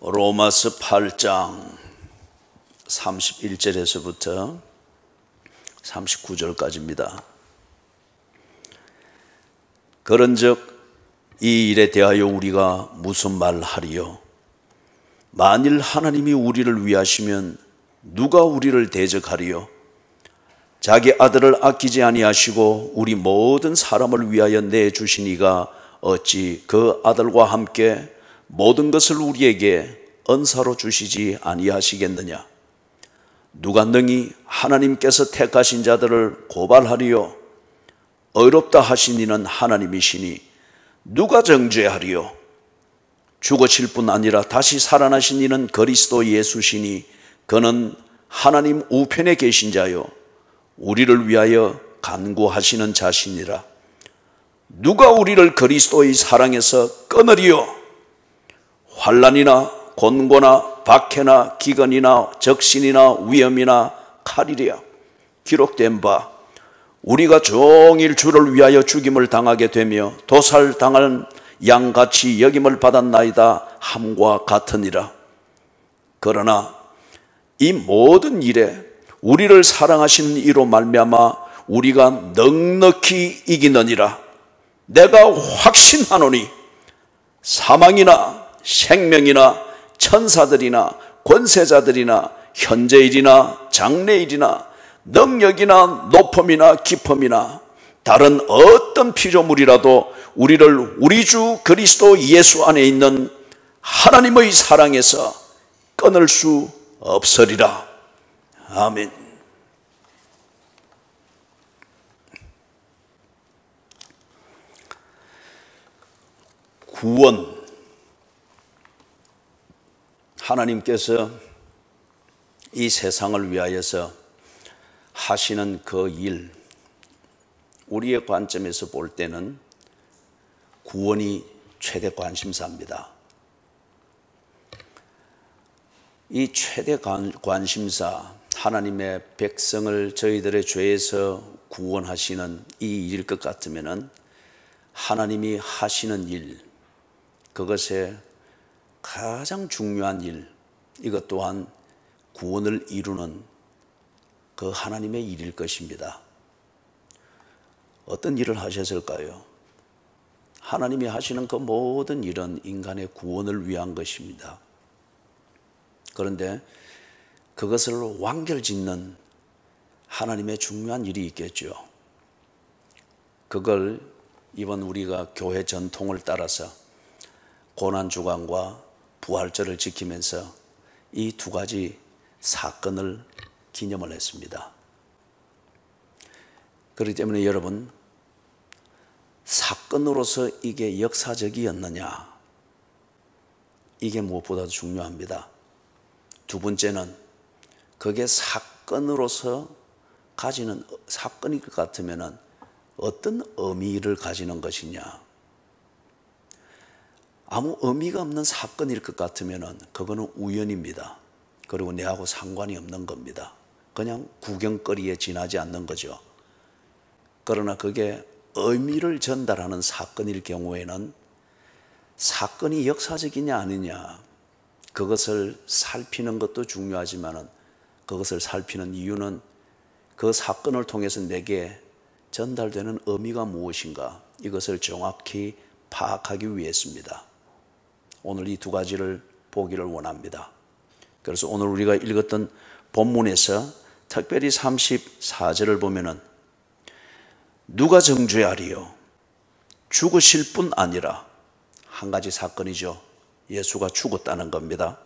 로마서 8장 31절에서부터 39절까지입니다. 그런즉 이 일에 대하여 우리가 무슨 말하리요? 만일 하나님이 우리를 위하시면 누가 우리를 대적하리요? 자기 아들을 아끼지 아니하시고 우리 모든 사람을 위하여 내주신 이가 어찌 그 아들과 함께 모든 것을 우리에게 은사로 주시지 아니하시겠느냐? 누가 능히 하나님께서 택하신 자들을 고발하리요? 의롭다 하신 이는 하나님이시니 누가 정죄하리요? 죽으실 뿐 아니라 다시 살아나신 이는 그리스도 예수시니 그는 하나님 우편에 계신 자요 우리를 위하여 간구하시는 자시니라. 누가 우리를 그리스도의 사랑에서 끊으리요? 환난이나 곤고나 박해나 기근이나 적신이나 위험이나 칼이랴. 기록된 바 우리가 종일 주를 위하여 죽임을 당하게 되며 도살당한 양같이 여김을 받았나이다 함과 같으니라. 그러나 이 모든 일에 우리를 사랑하시는 이로 말미암아 우리가 넉넉히 이기느니라. 내가 확신하노니 사망이나 생명이나 천사들이나 권세자들이나 현재일이나 장래일이나 능력이나 높음이나 깊음이나 다른 어떤 피조물이라도 우리를 우리 주 그리스도 예수 안에 있는 하나님의 사랑에서 끊을 수 없으리라. 아멘. 구원. 하나님께서 이 세상을 위하여서 하시는 그 일, 우리의 관점에서 볼 때는 구원이 최대 관심사입니다. 이 최대 관심사, 하나님의 백성을 저희들의 죄에서 구원하시는 이 일일 것 같으면 하나님이 하시는 일, 그것에 가장 중요한 일, 이것 또한 구원을 이루는 그 하나님의 일일 것입니다. 어떤 일을 하셨을까요? 하나님이 하시는 그 모든 일은 인간의 구원을 위한 것입니다. 그런데 그것을 완결짓는 하나님의 중요한 일이 있겠죠. 그걸 이번 우리가 교회 전통을 따라서 고난주간과 부활절을 지키면서 이 두 가지 사건을 기념을 했습니다. 그렇기 때문에 여러분, 사건으로서 이게 역사적이었느냐, 이게 무엇보다도 중요합니다. 두 번째는 그게 사건으로서 가지는, 사건일 것 같으면 어떤 의미를 가지는 것이냐. 아무 의미가 없는 사건일 것 같으면 그거는 우연입니다. 그리고 내하고 상관이 없는 겁니다. 그냥 구경거리에 지나지 않는 거죠. 그러나 그게 의미를 전달하는 사건일 경우에는 사건이 역사적이냐 아니냐, 그것을 살피는 것도 중요하지만 그것을 살피는 이유는 그 사건을 통해서 내게 전달되는 의미가 무엇인가, 이것을 정확히 파악하기 위해서입니다. 오늘 이 두 가지를 보기를 원합니다. 그래서 오늘 우리가 읽었던 본문에서 특별히 34절을 보면은 누가 정죄하리요? 죽으실 뿐 아니라, 한 가지 사건이죠. 예수가 죽었다는 겁니다.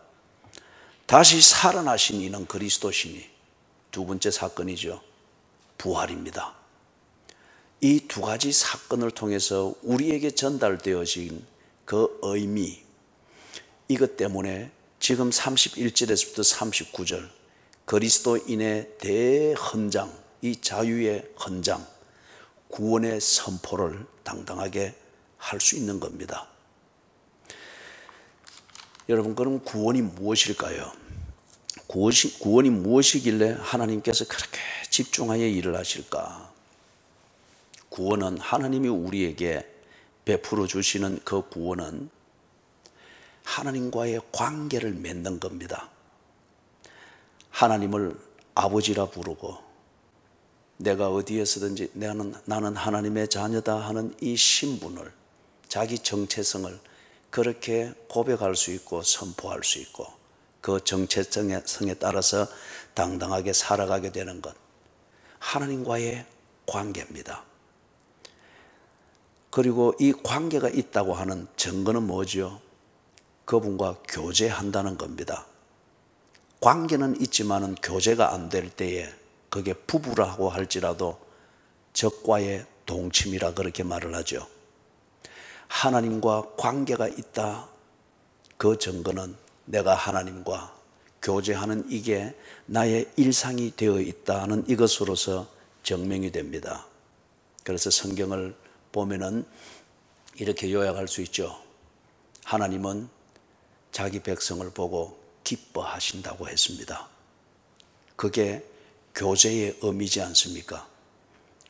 다시 살아나신 이는 그리스도시니, 두 번째 사건이죠. 부활입니다. 이 두 가지 사건을 통해서 우리에게 전달되어진 그 의미, 이것 때문에 지금 31절에서부터 39절 그리스도인의 대헌장, 이 자유의 헌장, 구원의 선포를 당당하게 할 수 있는 겁니다. 여러분, 그럼 구원이 무엇일까요? 구원이 무엇이길래 하나님께서 그렇게 집중하여 일을 하실까? 구원은, 하나님이 우리에게 베풀어 주시는 그 구원은 하나님과의 관계를 맺는 겁니다. 하나님을 아버지라 부르고 내가 어디에서든지 나는 하나님의 자녀다 하는 이 신분을, 자기 정체성을 그렇게 고백할 수 있고 선포할 수 있고 그 정체성에 따라서 당당하게 살아가게 되는 것, 하나님과의 관계입니다. 그리고 이 관계가 있다고 하는 증거는 뭐죠? 그분과 교제한다는 겁니다. 관계는 있지만은 교제가 안 될 때에 그게 부부라고 할지라도 적과의 동침이라 그렇게 말을 하죠. 하나님과 관계가 있다. 그 증거는 내가 하나님과 교제하는 이게 나의 일상이 되어 있다는 이것으로서 증명이 됩니다. 그래서 성경을 보면은 이렇게 요약할 수 있죠. 하나님은 자기 백성을 보고 기뻐하신다고 했습니다. 그게 교제의 의미지 않습니까?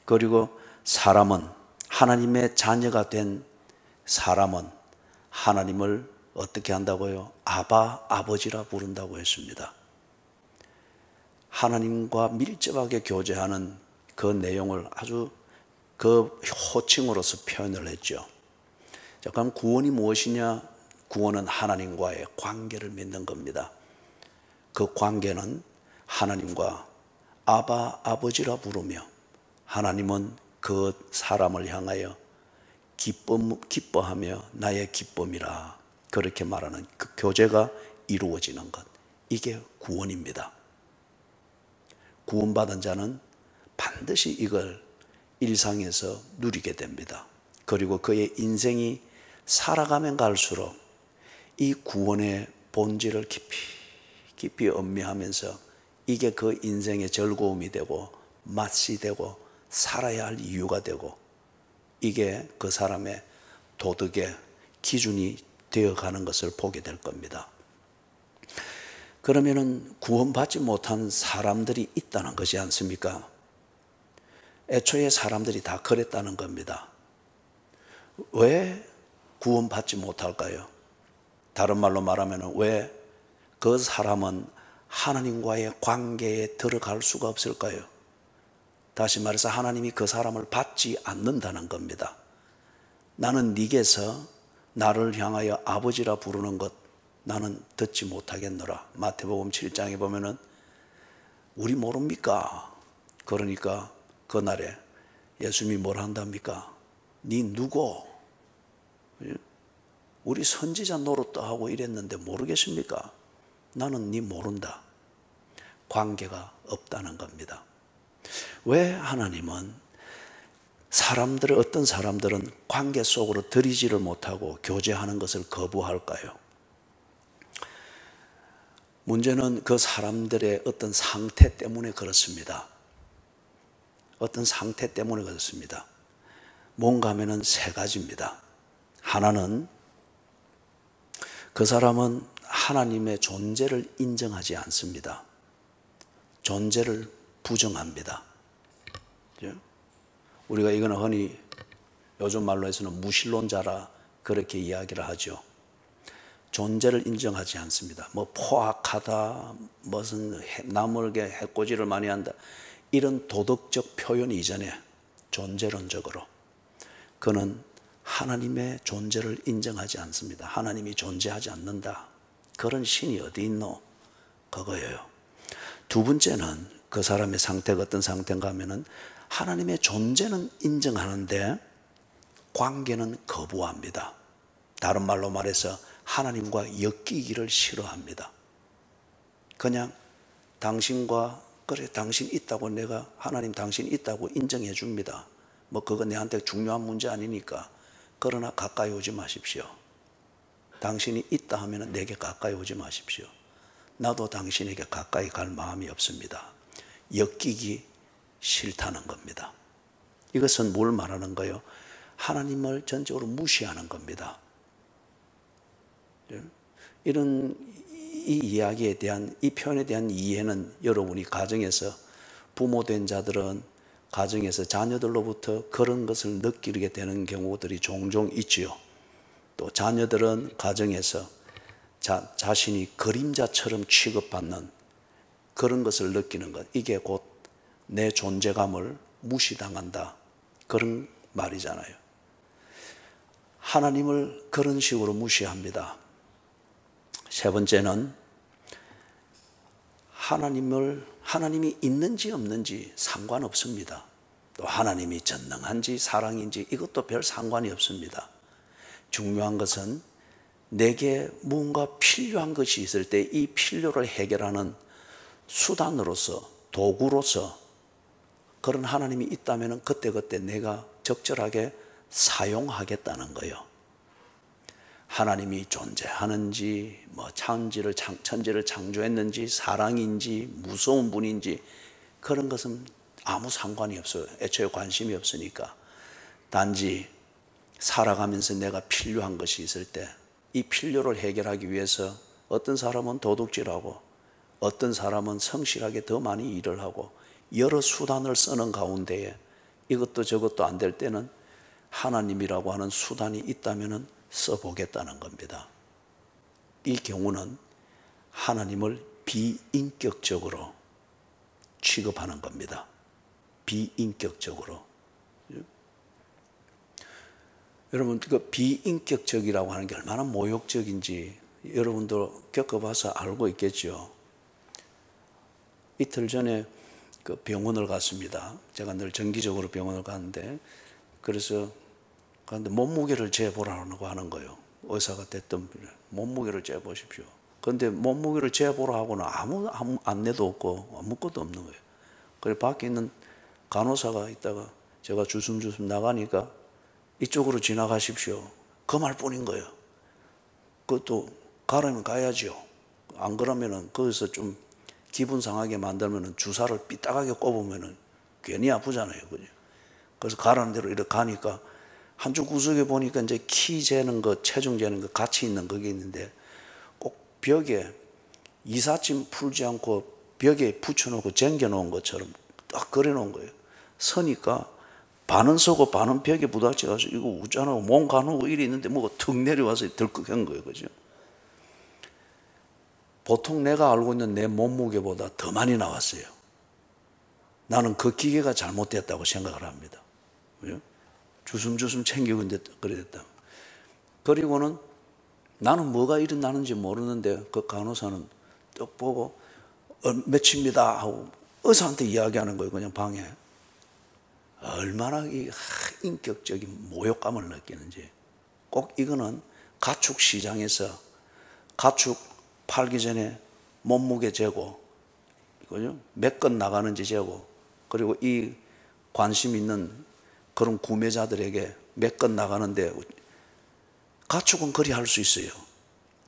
그리고 사람은, 하나님의 자녀가 된 사람은 하나님을 어떻게 한다고요? 아버지라 부른다고 했습니다. 하나님과 밀접하게 교제하는 그 내용을 아주 그 호칭으로서 표현을 했죠. 자, 그럼 구원이 무엇이냐? 구원은 하나님과의 관계를 맺는 겁니다. 그 관계는 하나님과 아버지라 부르며 하나님은 그 사람을 향하여 기뻐하며 나의 기쁨이라 그렇게 말하는 그 교제가 이루어지는 것, 이게 구원입니다. 구원받은 자는 반드시 이걸 일상에서 누리게 됩니다. 그리고 그의 인생이 살아가면 갈수록 이 구원의 본질을 깊이 음미하면서 이게 그 인생의 즐거움이 되고 맛이 되고 살아야 할 이유가 되고 이게 그 사람의 도덕의 기준이 되어가는 것을 보게 될 겁니다. 그러면은 구원받지 못한 사람들이 있다는 것이 않습니까? 애초에 사람들이 다 그랬다는 겁니다. 왜 구원받지 못할까요? 다른 말로 말하면 왜 그 사람은 하나님과의 관계에 들어갈 수가 없을까요? 다시 말해서 하나님이 그 사람을 받지 않는다는 겁니다. 나는 네게서 나를 향하여 아버지라 부르는 것 나는 듣지 못하겠노라. 마태복음 7장에 보면은 우리 모릅니까? 그러니까 그날에 예수님이 뭘 한답니까? 네 누구? 우리 선지자 노릇도 하고 이랬는데 모르겠습니까? 나는 네 모른다. 관계가 없다는 겁니다. 왜 하나님은 어떤 사람들은 관계 속으로 들이지를 못하고 교제하는 것을 거부할까요? 문제는 그 사람들의 어떤 상태 때문에 그렇습니다. 어떤 상태 때문에 그렇습니다. 뭔가 하면은 세 가지입니다. 하나는 그 사람은 하나님의 존재를 인정하지 않습니다. 존재를 부정합니다. 우리가 이거는 흔히 요즘 말로 해서는 무신론자라 그렇게 이야기를 하죠. 존재를 인정하지 않습니다. 뭐 포악하다, 무슨 남에게 해코지를 많이 한다, 이런 도덕적 표현 이전에 존재론적으로 그는 하나님의 존재를 인정하지 않습니다. 하나님이 존재하지 않는다. 그런 신이 어디 있노? 그거예요. 두 번째는 그 사람의 상태가 어떤 상태인가 하면은 하나님의 존재는 인정하는데 관계는 거부합니다. 다른 말로 말해서 하나님과 엮이기를 싫어합니다. 그냥 당신과 그래 당신 있다고 내가 하나님 당신 있다고 인정해 줍니다. 뭐 그거 내한테 중요한 문제 아니니까. 그러나 가까이 오지 마십시오. 당신이 있다 하면 내게 가까이 오지 마십시오. 나도 당신에게 가까이 갈 마음이 없습니다. 엮이기 싫다는 겁니다. 이것은 뭘 말하는 거예요? 하나님을 전적으로 무시하는 겁니다. 이런 이 이야기에 대한, 이 표현에 대한 이해는 여러분이 가정에서 부모된 자들은 가정에서 자녀들로부터 그런 것을 느끼게 되는 경우들이 종종 있지요. 또 자녀들은 가정에서 자신이 그림자처럼 취급받는 그런 것을 느끼는 것, 이게 곧 내 존재감을 무시당한다, 그런 말이잖아요. 하나님을 그런 식으로 무시합니다. 세 번째는 하나님이 있는지 없는지 상관없습니다. 또 하나님이 전능한지 사랑인지 이것도 별 상관이 없습니다. 중요한 것은 내게 무언가 필요한 것이 있을 때 이 필요를 해결하는 수단으로서, 도구로서 그런 하나님이 있다면 그때그때 내가 적절하게 사용하겠다는 거예요. 하나님이 존재하는지, 천지를 창조했는지, 사랑인지, 무서운 분인지 그런 것은 아무 상관이 없어요. 애초에 관심이 없으니까. 단지 살아가면서 내가 필요한 것이 있을 때 이 필요를 해결하기 위해서 어떤 사람은 도둑질하고 어떤 사람은 성실하게 더 많이 일을 하고 여러 수단을 쓰는 가운데에 이것도 저것도 안 될 때는 하나님이라고 하는 수단이 있다면 써보겠다는 겁니다. 이 경우는 하나님을 비인격적으로 취급하는 겁니다. 비인격적으로. 여러분, 그 비인격적이라고 하는 게 얼마나 모욕적인지 여러분도 겪어봐서 알고 있겠죠. 이틀 전에 그 병원을 갔습니다. 제가 늘 정기적으로 병원을 가는데, 그래서 가는데 몸무게를 재보라고 하는 거예요. 의사가 됐던 분이 몸무게를 재보십시오. 그런데 몸무게를 재보라 하고는 아무 안내도 없고 아무것도 없는 거예요. 그래서 밖에 있는 간호사가 있다가 제가 주섬주섬 나가니까 이쪽으로 지나가십시오, 그 말뿐인 거예요. 그것도 가려면 가야죠. 안 그러면은 거기서 좀 기분 상하게 만들면은 주사를 삐딱하게 꼽으면은 괜히 아프잖아요. 그죠? 그래서 가라는 대로 이렇게 가니까 한쪽 구석에 보니까 이제 키 재는 것, 체중 재는 것 같이 있는 그게 있는데 꼭 벽에 이삿짐 풀지 않고 벽에 붙여놓고 쟁겨놓은 것처럼 딱 그려놓은 거예요. 서니까 반은 서고 반은 벽에 부닥쳐가서 이거 웃잖아요. 몸 가누고 일이 있는데 뭐가 툭 내려와서 덜컥한 거예요. 그죠? 보통 내가 알고 있는 내 몸무게보다 더 많이 나왔어요. 나는 그 기계가 잘못됐다고 생각을 합니다. 그죠? 주섬주섬 챙기고 있는데 그래 됐다. 그리고는 나는 뭐가 일어나는지 모르는데 그 간호사는 떡 보고 몇입니다 하고 의사한테 이야기하는 거예요. 그냥 방에. 얼마나 이 인격적인 모욕감을 느끼는지. 꼭 이거는 가축 시장에서 가축 팔기 전에 몸무게 재고, 그죠? 몇 건 나가는지 재고, 그리고 이 관심 있는 그런 구매자들에게 몇 건 나가는데 가축은 그리 할 수 있어요.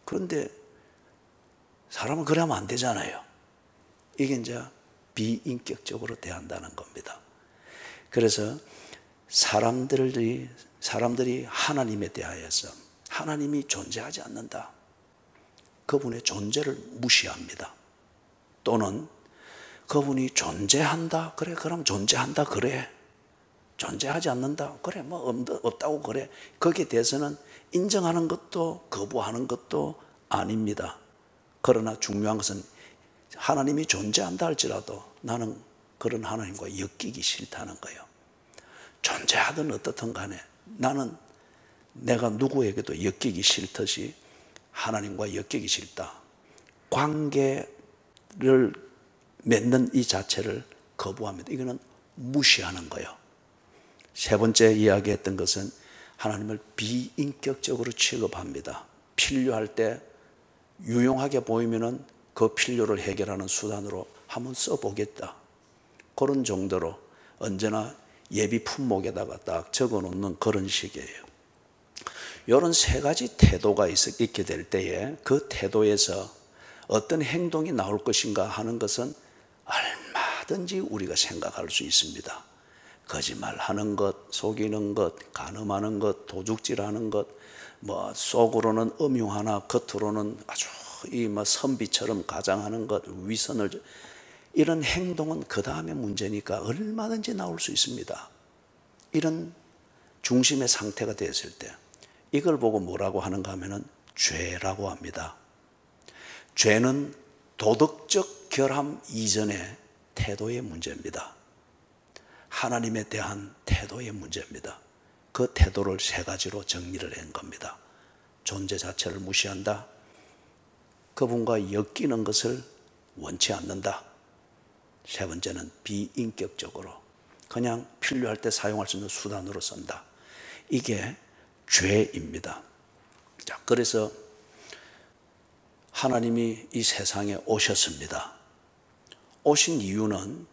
그런데 사람은 그래 하면 안 되잖아요. 이게 이제 비인격적으로 대한다는 겁니다. 그래서 사람들이 하나님에 대하여서 하나님이 존재하지 않는다, 그분의 존재를 무시합니다. 또는 그분이 존재한다, 그래 그럼 존재한다, 그래 존재하지 않는다, 그래 뭐 없다고 그래, 거기에 대해서는 인정하는 것도 거부하는 것도 아닙니다. 그러나 중요한 것은 하나님이 존재한다 할지라도 나는 그런 하나님과 엮이기 싫다는 거예요. 존재하든 어떻든 간에 나는 내가 누구에게도 엮이기 싫듯이 하나님과 엮이기 싫다. 관계를 맺는 이 자체를 거부합니다. 이거는 무시하는 거예요. 세 번째 이야기했던 것은 하나님을 비인격적으로 취급합니다. 필요할 때 유용하게 보이면은 그 필요를 해결하는 수단으로 한번 써보겠다, 그런 정도로 언제나 예비 품목에다가 딱 적어놓는 그런 식이에요. 이런 세 가지 태도가 있게 될 때에 그 태도에서 어떤 행동이 나올 것인가 하는 것은 얼마든지 우리가 생각할 수 있습니다. 거짓말하는 것, 속이는 것, 간음하는 것, 도둑질하는 것, 뭐 속으로는 음흉하나 겉으로는 아주 선비처럼 가장하는 것, 위선을, 이런 행동은 그 다음에 문제니까 얼마든지 나올 수 있습니다. 이런 중심의 상태가 되었을 때 이걸 보고 뭐라고 하는가 하면은 죄라고 합니다. 죄는 도덕적 결함 이전의 태도의 문제입니다. 하나님에 대한 태도의 문제입니다. 그 태도를 세 가지로 정리를 한 겁니다. 존재 자체를 무시한다. 그분과 엮이는 것을 원치 않는다. 세 번째는 비인격적으로 그냥 필요할 때 사용할 수 있는 수단으로 쓴다. 이게 죄입니다. 자, 그래서 하나님이 이 세상에 오셨습니다. 오신 이유는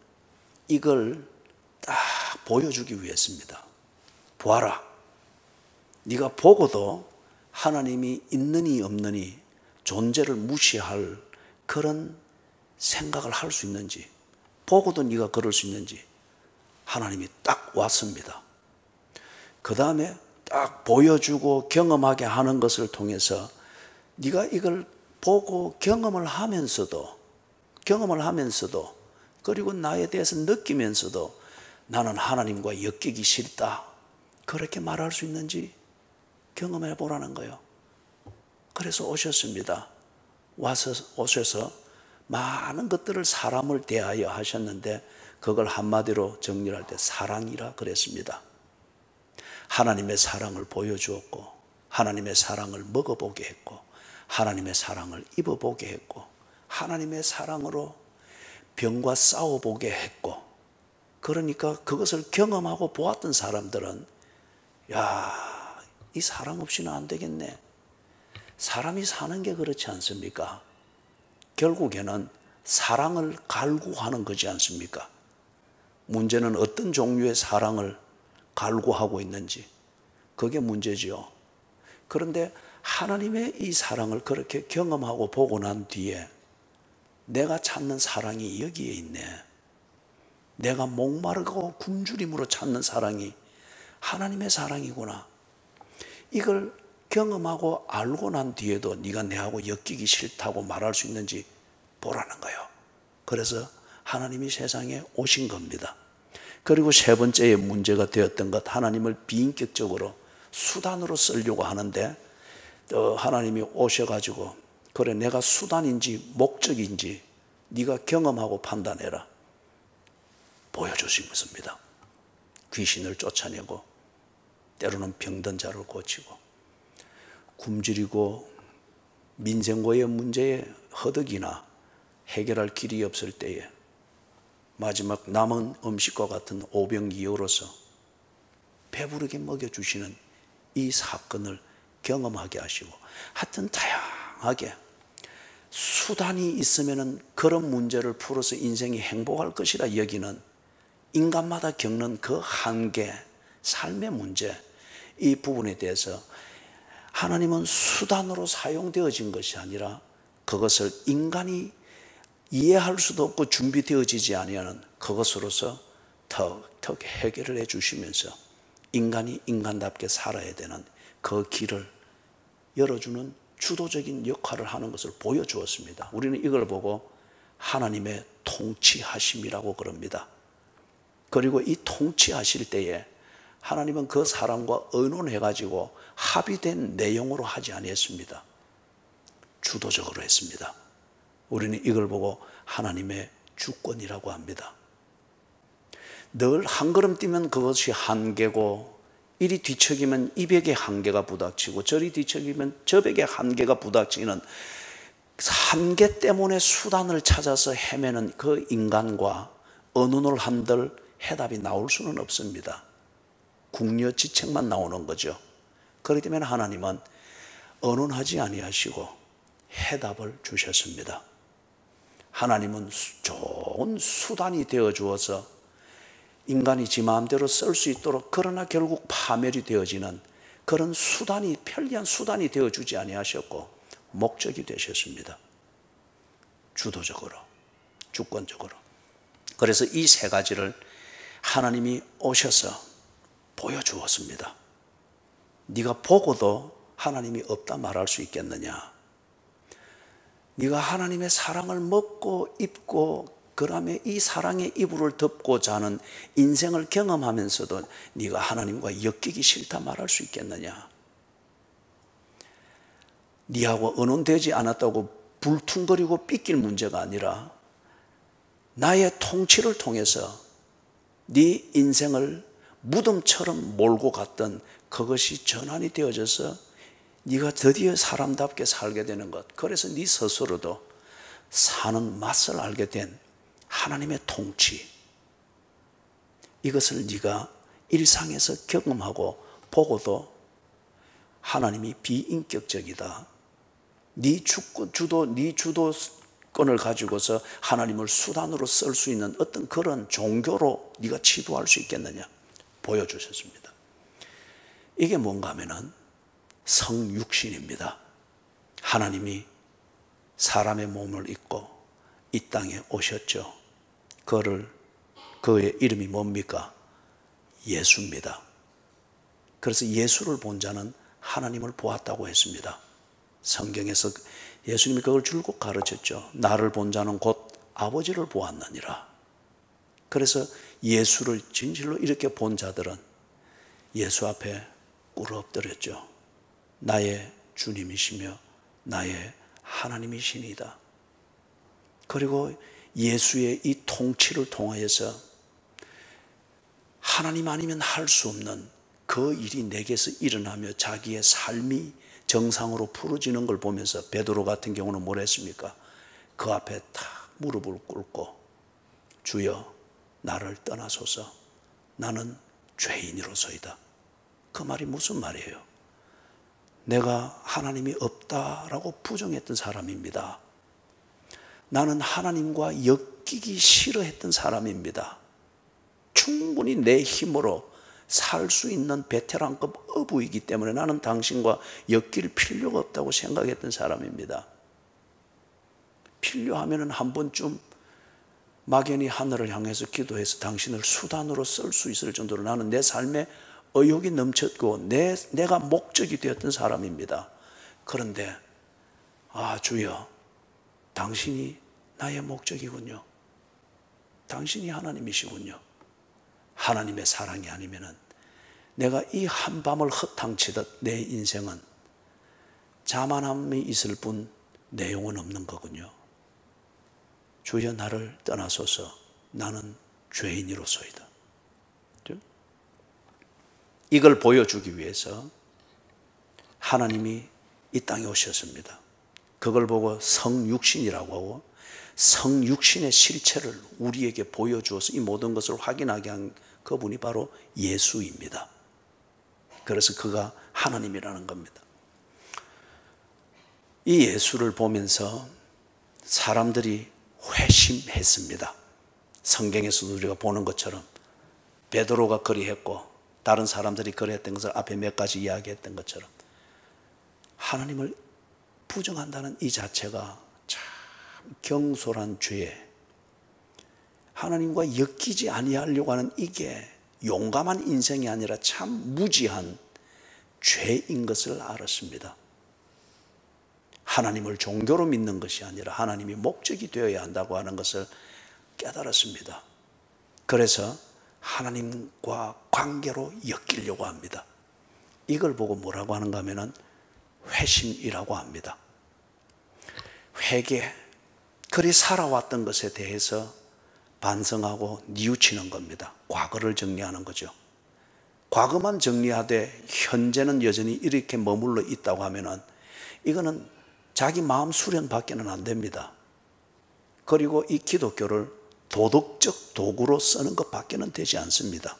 이걸 딱 보여주기 위해서입니다. 보아라. 네가 보고도 하나님이 있느니 없느니 존재를 무시할 그런 생각을 할 수 있는지, 보고도 네가 그럴 수 있는지 하나님이 딱 왔습니다. 그 다음에 딱 보여주고 경험하게 하는 것을 통해서 네가 이걸 보고 경험을 하면서도 그리고 나에 대해서 느끼면서도 나는 하나님과 엮이기 싫다, 그렇게 말할 수 있는지 경험해 보라는 거예요. 그래서 오셨습니다. 오셔서 많은 것들을 사람을 대하여 하셨는데 그걸 한마디로 정리할 때 사랑이라 그랬습니다. 하나님의 사랑을 보여주었고, 하나님의 사랑을 먹어보게 했고, 하나님의 사랑을 입어보게 했고, 하나님의 사랑으로 병과 싸워보게 했고, 그러니까 그것을 경험하고 보았던 사람들은 야, 이 사랑 없이는 안 되겠네. 사람이 사는 게 그렇지 않습니까? 결국에는 사랑을 갈구하는 거지 않습니까? 문제는 어떤 종류의 사랑을 갈구하고 있는지, 그게 문제지요. 그런데 하나님의 이 사랑을 그렇게 경험하고 보고 난 뒤에 내가 찾는 사랑이 여기에 있네. 내가 목마르고 굶주림으로 찾는 사랑이 하나님의 사랑이구나. 이걸 경험하고 알고 난 뒤에도 네가 내하고 엮이기 싫다고 말할 수 있는지 보라는 거예요. 그래서 하나님이 세상에 오신 겁니다. 그리고 세 번째의 문제가 되었던 것, 하나님을 비인격적으로 수단으로 쓰려고 하는데 하나님이 오셔가지고 그래, 내가 수단인지 목적인지 네가 경험하고 판단해라. 보여주신 것입니다. 귀신을 쫓아내고, 때로는 병든 자를 고치고, 굶주리고 민생고의 문제에 허덕이나 해결할 길이 없을 때에 마지막 남은 음식과 같은 오병이어로서 배부르게 먹여주시는 이 사건을 경험하게 하시고, 하여튼 다양하게 수단이 있으면 그런 문제를 풀어서 인생이 행복할 것이라 여기는 인간마다 겪는 그 한계, 삶의 문제, 이 부분에 대해서 하나님은 수단으로 사용되어진 것이 아니라 그것을 인간이 이해할 수도 없고 준비되어지지 아니하는 그것으로서 턱 해결을 해 주시면서 인간이 인간답게 살아야 되는 그 길을 열어주는 주도적인 역할을 하는 것을 보여주었습니다. 우리는 이걸 보고 하나님의 통치하심이라고 그럽니다. 그리고 이 통치하실 때에 하나님은 그 사람과 의논해가지고 합의된 내용으로 하지 아니했습니다. 주도적으로 했습니다. 우리는 이걸 보고 하나님의 주권이라고 합니다. 늘 한 걸음 뛰면 그것이 한계고, 이리 뒤척이면 이 벽에 한계가 부닥치고, 저리 뒤척이면 저 벽에 한계가 부닥치는 한계 때문에 수단을 찾아서 헤매는 그 인간과 의논을 한들 해답이 나올 수는 없습니다. 궁여지책만 나오는 거죠. 그렇기 때문에 하나님은 의논하지 아니하시고 해답을 주셨습니다. 하나님은 좋은 수단이 되어 주어서 인간이 지 마음대로 쓸 수 있도록, 그러나 결국 파멸이 되어지는 그런 수단이, 편리한 수단이 되어 주지 아니하셨고 목적이 되셨습니다. 주도적으로, 주권적으로. 그래서 이 세 가지를 하나님이 오셔서 보여주었습니다. 네가 보고도 하나님이 없다 말할 수 있겠느냐? 네가 하나님의 사랑을 먹고 입고 그다음에 이 사랑의 이불을 덮고 자는 인생을 경험하면서도 네가 하나님과 엮이기 싫다 말할 수 있겠느냐? 네하고 의논되지 않았다고 불퉁거리고 삐낄 문제가 아니라 나의 통치를 통해서 네 인생을 무덤처럼 몰고 갔던 그것이 전환이 되어져서 네가 드디어 사람답게 살게 되는 것. 그래서 네 스스로도 사는 맛을 알게 된 하나님의 통치, 이것을 네가 일상에서 경험하고 보고도 하나님이 비인격적이다, 네 주도권을 가지고서 하나님을 수단으로 쓸 수 있는 어떤 그런 종교로 네가 치부할 수 있겠느냐 보여주셨습니다. 이게 뭔가 하면은 성육신입니다. 하나님이 사람의 몸을 입고 이 땅에 오셨죠. 그의 이름이 뭡니까? 예수입니다. 그래서 예수를 본 자는 하나님을 보았다고 했습니다. 성경에서 예수님이 그걸 줄곧 가르쳤죠. 나를 본 자는 곧 아버지를 보았느니라. 그래서 예수를 진실로 이렇게 본 자들은 예수 앞에 꿇어 엎드렸죠. 나의 주님이시며 나의 하나님이시니다. 그리고 예수의 이 통치를 통하여서 하나님 아니면 할 수 없는 그 일이 내게서 일어나며 자기의 삶이 정상으로 풀어지는 걸 보면서 베드로 같은 경우는 뭘 했습니까? 그 앞에 탁 무릎을 꿇고 주여 나를 떠나소서, 나는 죄인으로서이다. 그 말이 무슨 말이에요? 내가 하나님이 없다라고 부정했던 사람입니다. 나는 하나님과 엮이기 싫어했던 사람입니다. 충분히 내 힘으로 살 수 있는 베테랑급 어부이기 때문에 나는 당신과 엮일 필요가 없다고 생각했던 사람입니다. 필요하면 한 번쯤 막연히 하늘을 향해서 기도해서 당신을 수단으로 쓸 수 있을 정도로 나는 내 삶에 의욕이 넘쳤고 내가 목적이 되었던 사람입니다. 그런데 주여, 당신이 나의 목적이군요. 당신이 하나님이시군요. 하나님의 사랑이 아니면은 내가 이 한밤을 허탕치듯 내 인생은 자만함이 있을 뿐 내용은 없는 거군요. 주여 나를 떠나소서, 나는 죄인이로소이다. 이걸 보여주기 위해서 하나님이 이 땅에 오셨습니다. 그걸 보고 성육신이라고 하고 성육신의 실체를 우리에게 보여주어서 이 모든 것을 확인하게 한 그분이 바로 예수입니다. 그래서 그가 하나님이라는 겁니다. 이 예수를 보면서 사람들이 회심했습니다. 성경에서도 우리가 보는 것처럼 베드로가 그리했고 다른 사람들이 그랬던 것을 앞에 몇 가지 이야기했던 것처럼 하나님을 부정한다는 이 자체가 참 경솔한 죄, 하나님과 엮이지 아니하려고 하는 이게 용감한 인생이 아니라 참 무지한 죄인 것을 알았습니다. 하나님을 종교로 믿는 것이 아니라 하나님이 목적이 되어야 한다고 하는 것을 깨달았습니다. 그래서 하나님과 관계로 엮이려고 합니다. 이걸 보고 뭐라고 하는가 하면은 회심이라고 합니다. 회개, 그리 살아왔던 것에 대해서 반성하고 뉘우치는 겁니다. 과거를 정리하는 거죠. 과거만 정리하되 현재는 여전히 이렇게 머물러 있다고 하면은 이거는 자기 마음 수련밖에는 안 됩니다. 그리고 이 기독교를 도덕적 도구로 쓰는 것밖에는 되지 않습니다.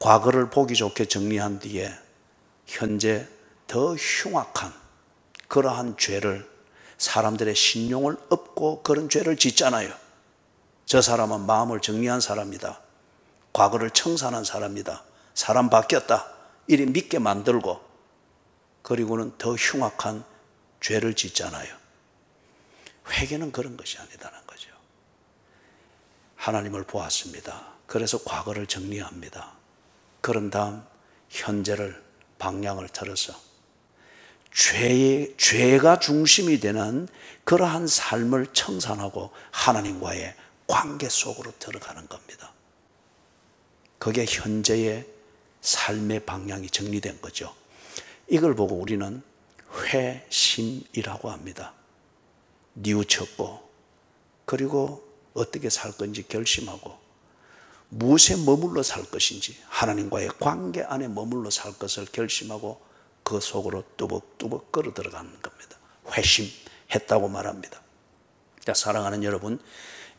과거를 보기 좋게 정리한 뒤에 현재 더 흉악한 그러한 죄를 사람들의 신용을 얻고 그런 죄를 짓잖아요. 저 사람은 마음을 정리한 사람이다. 과거를 청산한 사람이다. 사람 바뀌었다. 이리 믿게 만들고 그리고는 더 흉악한 죄를 짓잖아요. 회개는 그런 것이 아니다는 거죠. 하나님을 보았습니다. 그래서 과거를 정리합니다. 그런 다음 현재를 방향을 틀어서 죄가 중심이 되는 그러한 삶을 청산하고 하나님과의 관계 속으로 들어가는 겁니다. 그게 현재의 삶의 방향이 정리된 거죠. 이걸 보고 우리는 회심이라고 합니다. 뉘우쳤고, 그리고 어떻게 살 건지 결심하고, 무엇에 머물러 살 것인지, 하나님과의 관계 안에 머물러 살 것을 결심하고 그 속으로 뚜벅뚜벅 끌어 들어가는 겁니다. 회심했다고 말합니다. 그러니까 사랑하는 여러분,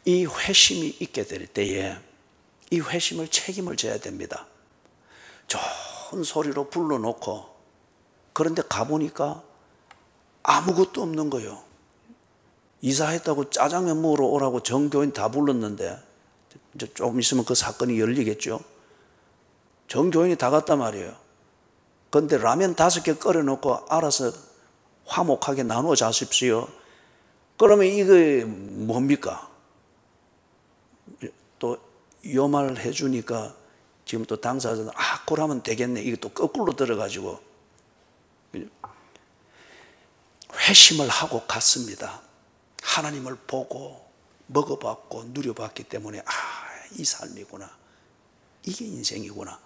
이 회심이 있게 될 때에 이 회심을 책임을 져야 됩니다. 좋은 소리로 불러놓고, 그런데 가보니까 아무것도 없는 거예요. 이사했다고 짜장면 먹으러 오라고 전교인 다 불렀는데 이제 조금 있으면 그 사건이 열리겠죠. 전교인이 다 갔단 말이에요. 그런데 라면 5개 끓여놓고 알아서 화목하게 나누어 자십시오. 그러면 이게 뭡니까? 또 요 말 해주니까 지금 또 당사자는 그러면 되겠네. 이게 또 거꾸로 들어가지고 회심을 하고 갔습니다. 하나님을 보고 먹어봤고 누려봤기 때문에 이 삶이구나, 이게 인생이구나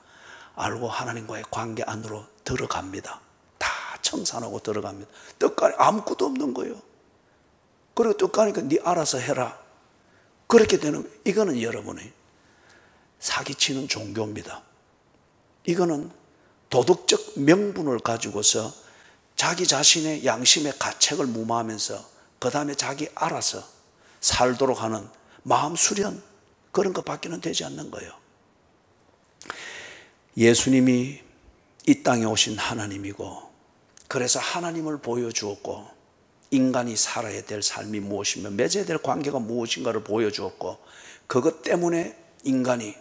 알고 하나님과의 관계 안으로 들어갑니다. 다 청산하고 들어갑니다. 떡가니 아무것도 없는 거예요. 그리고 떡가니까 네 알아서 해라. 그렇게 되는, 이거는 여러분이 사기치는 종교입니다. 이거는 도덕적 명분을 가지고서 자기 자신의 양심의 가책을 무마하면서 그 다음에 자기 알아서 살도록 하는 마음 수련, 그런 것밖에는 되지 않는 거예요. 예수님이 이 땅에 오신 하나님이고, 그래서 하나님을 보여주었고, 인간이 살아야 될 삶이 무엇이며 맺어야 될 관계가 무엇인가를 보여주었고, 그것 때문에 인간이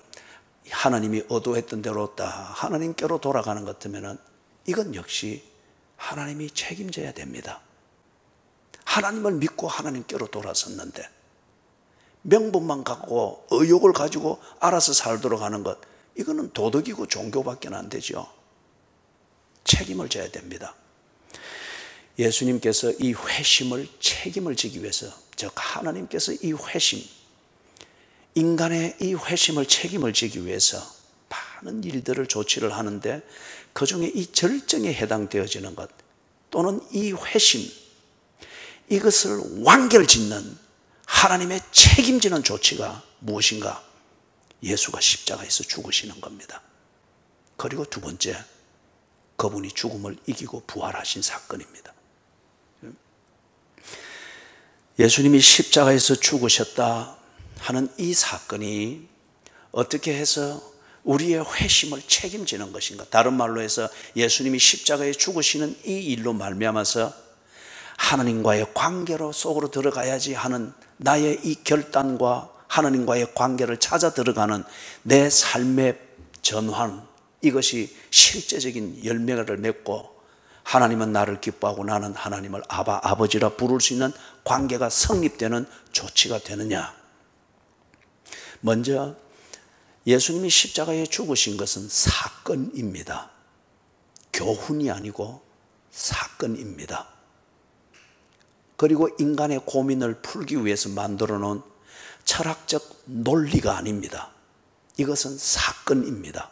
하나님이 어두했던 대로 다 하나님께로 돌아가는 것 같으면 이건 역시 하나님이 책임져야 됩니다. 하나님을 믿고 하나님께로 돌아섰는데 명분만 갖고 의욕을 가지고 알아서 살도록 하는 것, 이거는 도덕이고 종교밖에 안 되죠. 책임을 져야 됩니다. 예수님께서 이 회심을 책임을 지기 위해서, 즉 하나님께서 이 회심, 인간의 이 회심을 책임을 지기 위해서 많은 일들을 조치를 하는데, 그 중에 이 절정에 해당되어지는 것 또는 이 회심, 이것을 완결짓는 하나님의 책임지는 조치가 무엇인가? 예수가 십자가에서 죽으시는 겁니다. 그리고 두 번째, 그분이 죽음을 이기고 부활하신 사건입니다. 예수님이 십자가에서 죽으셨다 하는 이 사건이 어떻게 해서 우리의 회심을 책임지는 것인가? 다른 말로 해서 예수님이 십자가에 죽으시는 이 일로 말미암아서 하나님과의 관계로 속으로 들어가야지 하는 나의 이 결단과 하나님과의 관계를 찾아 들어가는 내 삶의 전환, 이것이 실제적인 열매를 맺고 하나님은 나를 기뻐하고 나는 하나님을 아바, 아버지라 부를 수 있는 관계가 성립되는 조치가 되느냐? 먼저 예수님이 십자가에 죽으신 것은 사건입니다. 교훈이 아니고 사건입니다. 그리고 인간의 고민을 풀기 위해서 만들어 놓은 철학적 논리가 아닙니다. 이것은 사건입니다.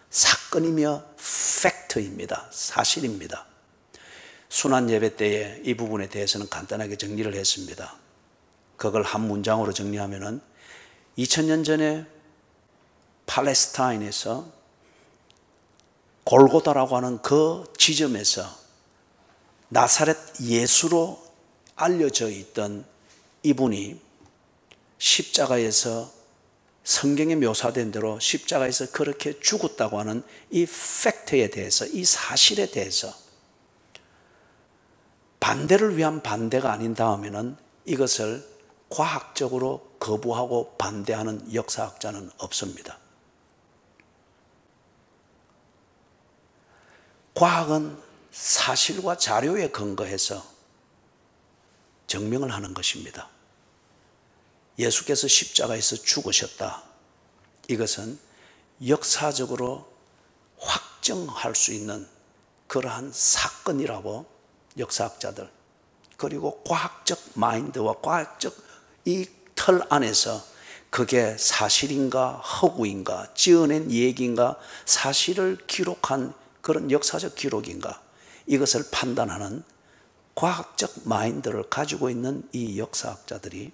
사건이며 팩트입니다. 사실입니다. 순환 예배 때에 이 부분에 대해서는 간단하게 정리를 했습니다. 그걸 한 문장으로 정리하면은 2000년 전에 팔레스타인에서 골고다라고 하는 그 지점에서 나사렛 예수로 알려져 있던 이분이 십자가에서 성경에 묘사된 대로 십자가에서 그렇게 죽었다고 하는 이 팩트에 대해서, 이 사실에 대해서 반대를 위한 반대가 아닌 다음에는 이것을 과학적으로 거부하고 반대하는 역사학자는 없습니다. 과학은 사실과 자료에 근거해서 증명을 하는 것입니다. 예수께서 십자가에서 죽으셨다. 이것은 역사적으로 확정할 수 있는 그러한 사건이라고 역사학자들, 그리고 과학적 마인드와 과학적 이 틀 안에서 그게 사실인가 허구인가, 지어낸 얘기인가, 사실을 기록한 그런 역사적 기록인가, 이것을 판단하는 과학적 마인드를 가지고 있는 이 역사학자들이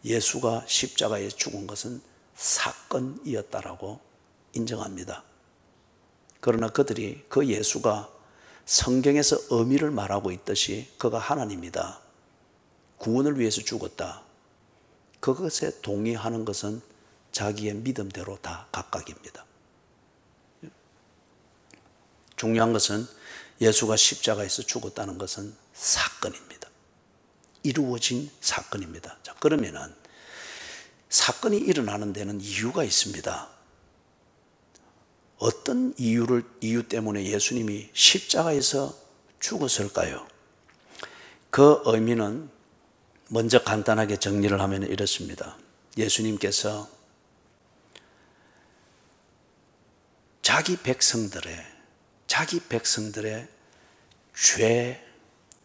예수가 십자가에 죽은 것은 사건이었다라고 인정합니다. 그러나 그들이 그 예수가 성경에서 의미를 말하고 있듯이 그가 하나님이다, 구원을 위해서 죽었다, 그것에 동의하는 것은 자기의 믿음대로 다 각각입니다. 중요한 것은 예수가 십자가에서 죽었다는 것은 사건입니다. 이루어진 사건입니다. 자, 그러면은 사건이 일어나는 데는 이유가 있습니다. 어떤 이유 때문에 예수님이 십자가에서 죽었을까요? 그 의미는 먼저 간단하게 정리를 하면 이렇습니다. 예수님께서 자기 백성들의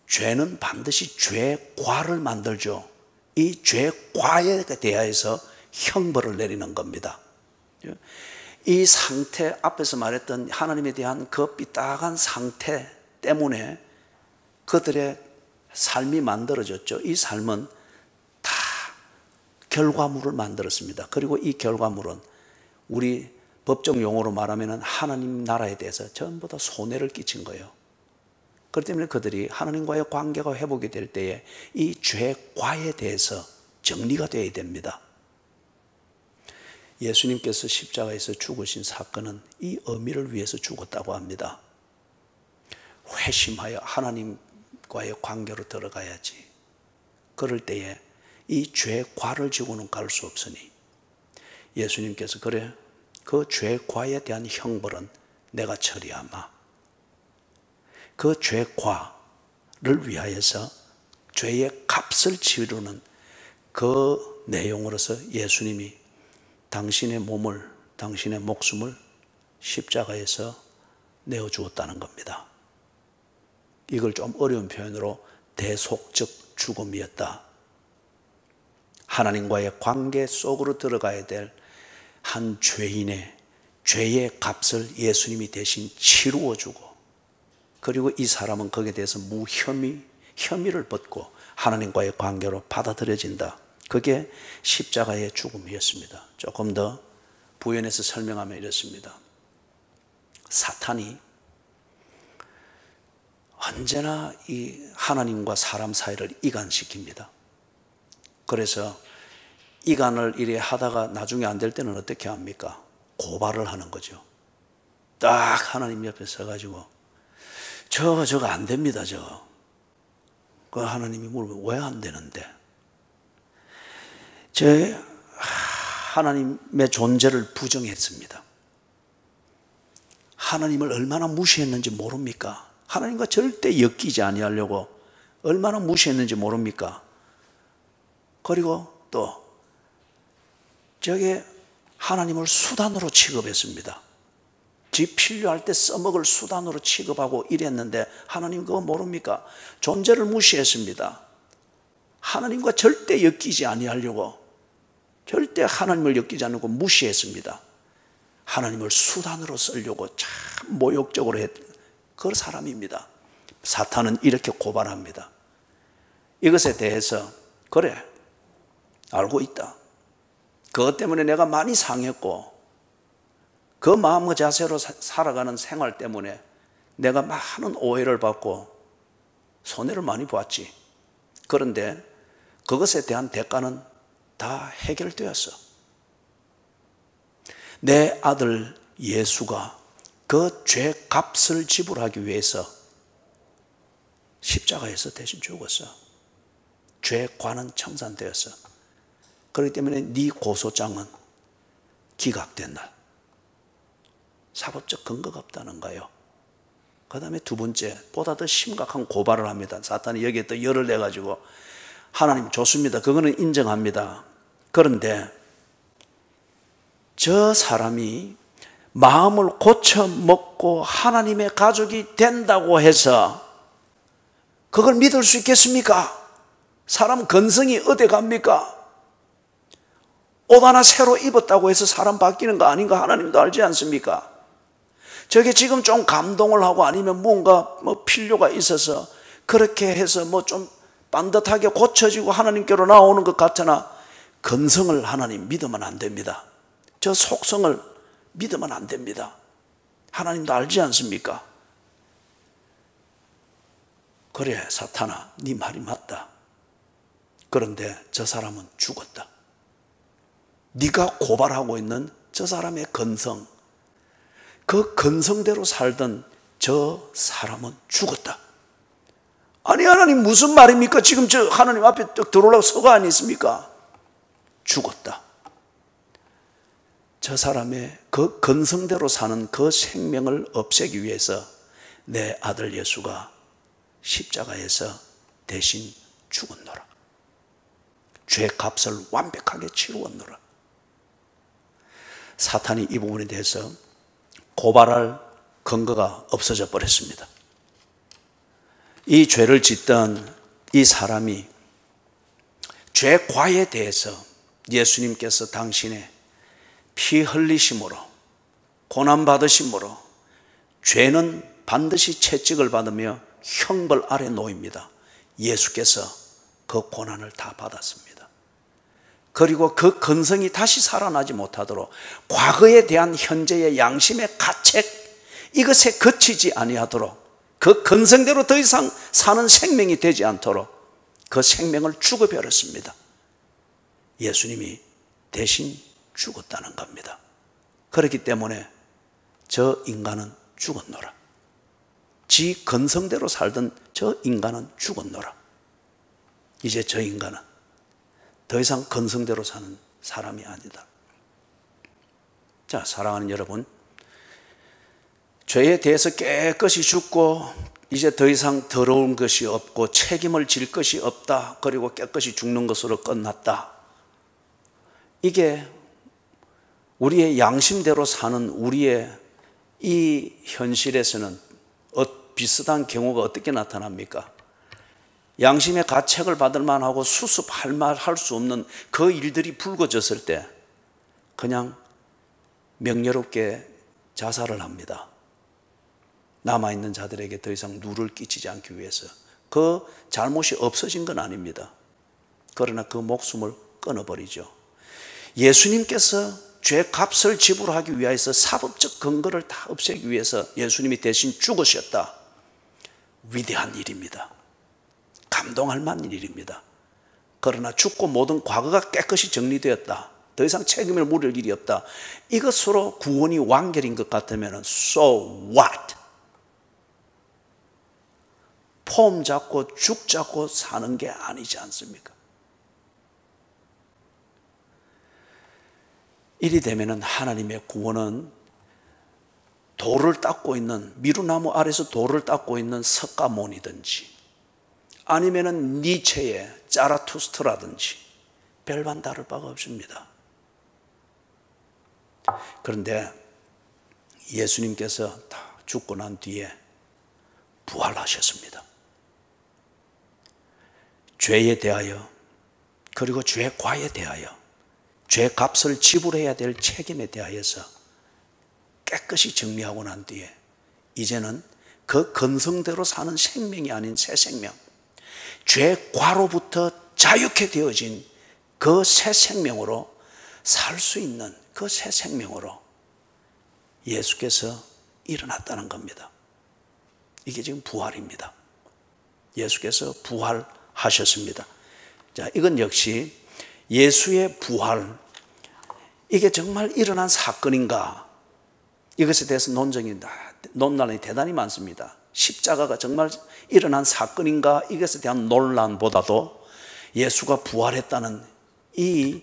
죄는 반드시 죄과를 만들죠. 이 죄과에 대하여서 형벌을 내리는 겁니다. 이 상태, 앞에서 말했던 하나님에 대한 그 삐딱한 상태 때문에 그들의 삶이 만들어졌죠. 이 삶은 다 결과물을 만들었습니다. 그리고 이 결과물은 우리 법정 용어로 말하면 하나님 나라에 대해서 전부 다 손해를 끼친 거예요. 그렇기 때문에 그들이 하나님과의 관계가 회복이 될 때에 이 죄과에 대해서 정리가 되어야 됩니다. 예수님께서 십자가에서 죽으신 사건은 이 의미를 위해서 죽었다고 합니다. 회심하여 하나님과의 관계로 들어가야지. 그럴 때에 이 죄과를 지고는 갈 수 없으니 예수님께서 그래, 그 죄과에 대한 형벌은 내가 처리하마. 그 죄과를 위하여서 죄의 값을 치르는 그 내용으로서 예수님이 당신의 몸을, 당신의 목숨을 십자가에서 내어주었다는 겁니다. 이걸 좀 어려운 표현으로 대속적 죽음이었다. 하나님과의 관계 속으로 들어가야 될 한 죄인의 죄의 값을 예수님이 대신 치루어 주고, 그리고 이 사람은 거기에 대해서 혐의를 벗고 하나님과의 관계로 받아들여진다. 그게 십자가의 죽음이었습니다. 조금 더 부연해서 설명하면 이렇습니다. 사탄이 언제나 이 하나님과 사람 사이를 이간시킵니다. 그래서 이간을 이래 하다가 나중에 안 될 때는 어떻게 합니까? 고발을 하는 거죠. 딱 하나님 옆에 서가지고 저거 안 됩니다. 저거. 그 하나님이 물으면 왜 안 되는데? 하나님의 존재를 부정했습니다. 하나님을 얼마나 무시했는지 모릅니까? 하나님과 절대 엮이지 아니하려고 얼마나 무시했는지 모릅니까? 그리고 또 저게 하나님을 수단으로 취급했습니다. 지 필요할 때 써먹을 수단으로 취급하고 이랬는데 하나님 그거 모릅니까? 존재를 무시했습니다. 하나님과 절대 엮이지 아니하려고, 절대 하나님을 엮이지 않고 무시했습니다. 하나님을 수단으로 쓰려고 참 모욕적으로 했던 그 사람입니다. 사탄은 이렇게 고발합니다. 이것에 대해서 그래, 알고 있다. 그것 때문에 내가 많이 상했고 그 마음과 자세로 살아가는 생활 때문에 내가 많은 오해를 받고 손해를 많이 보았지. 그런데 그것에 대한 대가는 다 해결되었어. 내 아들 예수가 그 죄 값을 지불하기 위해서 십자가에서 대신 죽었어. 죄과는 청산되었어. 그렇기 때문에 네 고소장은 기각된다. 사법적 근거가 없다는 거예요. 그 다음에 두 번째, 보다 더 심각한 고발을 합니다. 사탄이 여기에 또 열을 내가지고 하나님 좋습니다. 그거는 인정합니다. 그런데 저 사람이 마음을 고쳐 먹고 하나님의 가족이 된다고 해서 그걸 믿을 수 있겠습니까? 사람 건성이 어디 갑니까? 옷 하나 새로 입었다고 해서 사람 바뀌는 거 아닌가 하나님도 알지 않습니까? 저게 지금 좀 감동을 하고 아니면 뭔가 필요가 있어서 그렇게 해서 뭐 좀 반듯하게 고쳐지고 하나님께로 나오는 것 같으나 근성을 하나님 믿으면 안 됩니다. 저 속성을 믿으면 안 됩니다. 하나님도 알지 않습니까? 그래, 사탄아, 네 말이 맞다. 그런데 저 사람은 죽었다. 네가 고발하고 있는 저 사람의 근성, 그 근성대로 살던 저 사람은 죽었다. 아니, 하나님 무슨 말입니까? 지금 저 하나님 앞에 딱 들어오려고 서가 아니십니까? 죽었다. 저 사람의 그 근성대로 사는 그 생명을 없애기 위해서 내 아들 예수가 십자가에서 대신 죽었노라. 죄 값을 완벽하게 치루었노라. 사탄이 이 부분에 대해서 고발할 근거가 없어져 버렸습니다. 이 죄를 짓던 이 사람이 죄과에 대해서 예수님께서 당신의 피 흘리심으로, 고난받으심으로 죄는 반드시 채찍을 받으며 형벌 아래 놓입니다. 예수께서 그 고난을 다 받았습니다. 그리고 그 근성이 다시 살아나지 못하도록 과거에 대한 현재의 양심의 가책, 이것에 그치지 아니하도록, 그 근성대로 더 이상 사는 생명이 되지 않도록 그 생명을 죽어버렸습니다. 예수님이 대신 죽었다는 겁니다. 그렇기 때문에 저 인간은 죽었노라. 지 근성대로 살던 저 인간은 죽었노라. 이제 저 인간은 더 이상 근성대로 사는 사람이 아니다. 자, 사랑하는 여러분, 죄에 대해서 깨끗이 죽고 이제 더 이상 더러운 것이 없고 책임을 질 것이 없다. 그리고 깨끗이 죽는 것으로 끝났다. 이게 우리의 양심대로 사는 우리의 이 현실에서는 비슷한 경우가 어떻게 나타납니까? 양심의 가책을 받을 만하고 수습할 말 할 수 없는 그 일들이 불거졌을 때 그냥 명예롭게 자살을 합니다. 남아있는 자들에게 더 이상 누를 끼치지 않기 위해서. 그 잘못이 없어진 건 아닙니다. 그러나 그 목숨을 끊어버리죠. 예수님께서 죄 값을 지불하기 위해서 사법적 근거를 다 없애기 위해서 예수님이 대신 죽으셨다. 위대한 일입니다. 감동할 만한 일입니다. 그러나 죽고 모든 과거가 깨끗이 정리되었다. 더 이상 책임을 물을 일이 없다. 이것으로 구원이 완결인 것 같으면 so what? 폼 잡고 죽 잡고 사는 게 아니지 않습니까? 이리 되면은 하나님의 구원은 돌을 닦고 있는, 미루나무 아래서 돌을 닦고 있는 석가모니든지 아니면은 니체의 자라투스트라든지 별반 다를 바가 없습니다. 그런데 예수님께서 다 죽고 난 뒤에 부활하셨습니다. 죄에 대하여, 그리고 죄과에 대하여, 죄 값을 지불해야 될 책임에 대하여서 깨끗이 정리하고 난 뒤에 이제는 그 근성대로 사는 생명이 아닌 새 생명, 죄과로부터 자유케 되어진 그 새 생명으로 살 수 있는 그 새 생명으로 예수께서 일어났다는 겁니다. 이게 지금 부활입니다. 예수께서 부활하셨습니다. 자, 이건 역시 예수의 부활, 이게 정말 일어난 사건인가? 이것에 대해서 논란이 대단히 많습니다. 십자가가 정말 일어난 사건인가? 이것에 대한 논란보다도 예수가 부활했다는 이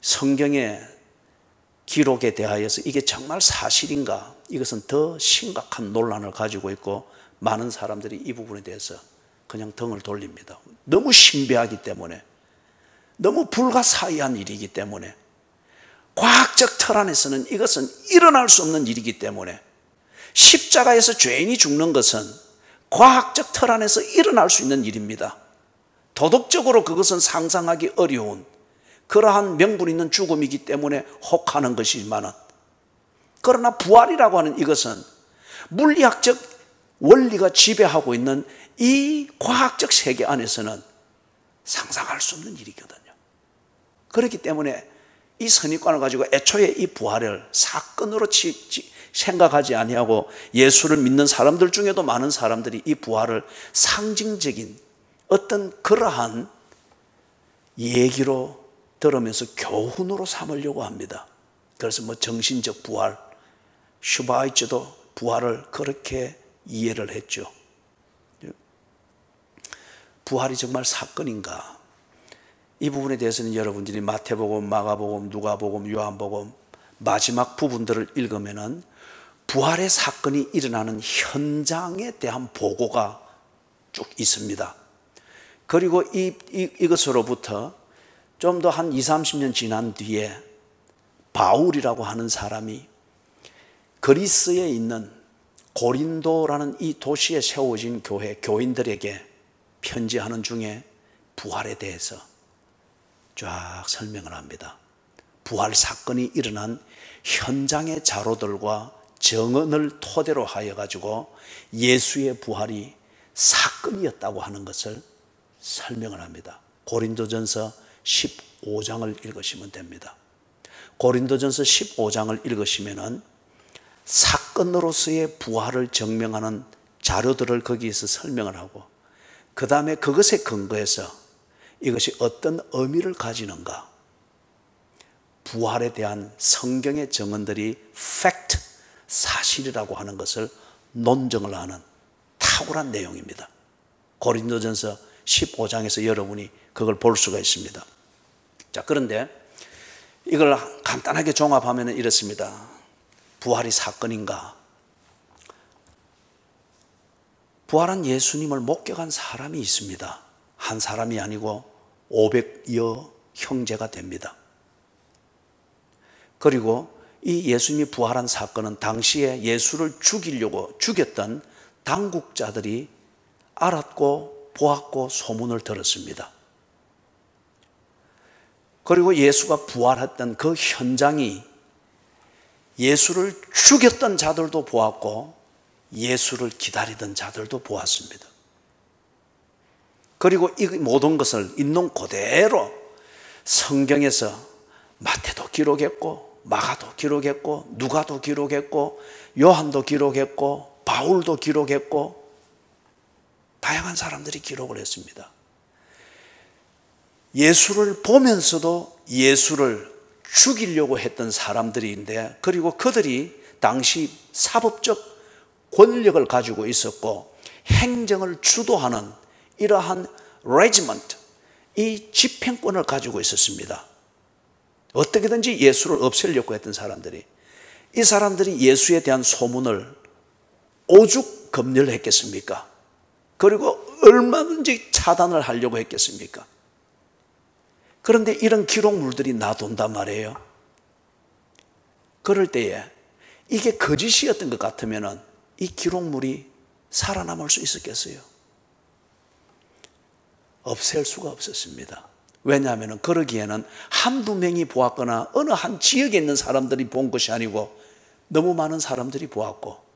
성경의 기록에 대하여서 이게 정말 사실인가? 이것은 더 심각한 논란을 가지고 있고 많은 사람들이 이 부분에 대해서 그냥 등을 돌립니다. 너무 신비하기 때문에, 너무 불가사의한 일이기 때문에, 과학적 틀 안에서는 이것은 일어날 수 없는 일이기 때문에, 십자가에서 죄인이 죽는 것은 과학적 틀 안에서 일어날 수 있는 일입니다. 도덕적으로 그것은 상상하기 어려운 그러한 명분 있는 죽음이기 때문에 혹하는 것이지만, 그러나 부활이라고 하는 이것은 물리학적 원리가 지배하고 있는 이 과학적 세계 안에서는 상상할 수 없는 일이거든요. 그렇기 때문에 이 선입관을 가지고 애초에 이 부활을 사건으로 생각하지 아니하고 예수를 믿는 사람들 중에도 많은 사람들이 이 부활을 상징적인 어떤 그러한 얘기로 들으면서 교훈으로 삼으려고 합니다. 그래서 뭐 정신적 부활, 슈바이츠도 부활을 그렇게 이해를 했죠. 부활이 정말 사건인가? 이 부분에 대해서는 여러분들이 마태복음, 마가복음, 누가복음, 요한복음 마지막 부분들을 읽으면은 부활의 사건이 일어나는 현장에 대한 보고가 쭉 있습니다. 그리고 이것으로부터 좀 더 한 20, 30년 지난 뒤에 바울이라고 하는 사람이 그리스에 있는 고린도라는 이 도시에 세워진 교인들에게 편지하는 중에 부활에 대해서 쫙 설명을 합니다. 부활 사건이 일어난 현장의 자료들과 정언을 토대로 하여 가지고 예수의 부활이 사건이었다고 하는 것을 설명을 합니다. 고린도전서 15장을 읽으시면 됩니다. 고린도전서 15장을 읽으시면은 사건으로서의 부활을 증명하는 자료들을 거기에서 설명을 하고 그 다음에 그것에 근거해서 이것이 어떤 의미를 가지는가, 부활에 대한 성경의 증언들이 팩트, 사실이라고 하는 것을 논증을 하는 탁월한 내용입니다. 고린도전서 15장에서 여러분이 그걸 볼 수가 있습니다. 자, 그런데 이걸 간단하게 종합하면 이렇습니다. 부활이 사건인가? 부활한 예수님을 목격한 사람이 있습니다. 한 사람이 아니고 500여 형제가 됩니다. 그리고 이 예수님이 부활한 사건은 당시에 예수를 죽였던 당국자들이 알았고 보았고 소문을 들었습니다. 그리고 예수가 부활했던 그 현장이 예수를 죽였던 자들도 보았고 예수를 기다리던 자들도 보았습니다. 그리고 이 모든 것을 있는 그대로 성경에서 마태도 기록했고 마가도 기록했고 누가도 기록했고 요한도 기록했고 바울도 기록했고 다양한 사람들이 기록을 했습니다. 예수를 보면서도 예수를 죽이려고 했던 사람들인데, 그리고 그들이 당시 사법적 권력을 가지고 있었고 행정을 주도하는 이러한 레지먼트, 이 집행권을 가지고 있었습니다. 어떻게든지 예수를 없애려고 했던 사람들이, 이 사람들이 예수에 대한 소문을 오죽 검열했겠습니까? 그리고 얼마든지 차단을 하려고 했겠습니까? 그런데 이런 기록물들이 나돈단 말이에요. 그럴 때에 이게 거짓이었던 것 같으면 이 기록물이 살아남을 수 있었겠어요? 없앨 수가 없었습니다. 왜냐하면 그러기에는 한두 명이 보았거나 어느 한 지역에 있는 사람들이 본 것이 아니고 너무 많은 사람들이 보았고,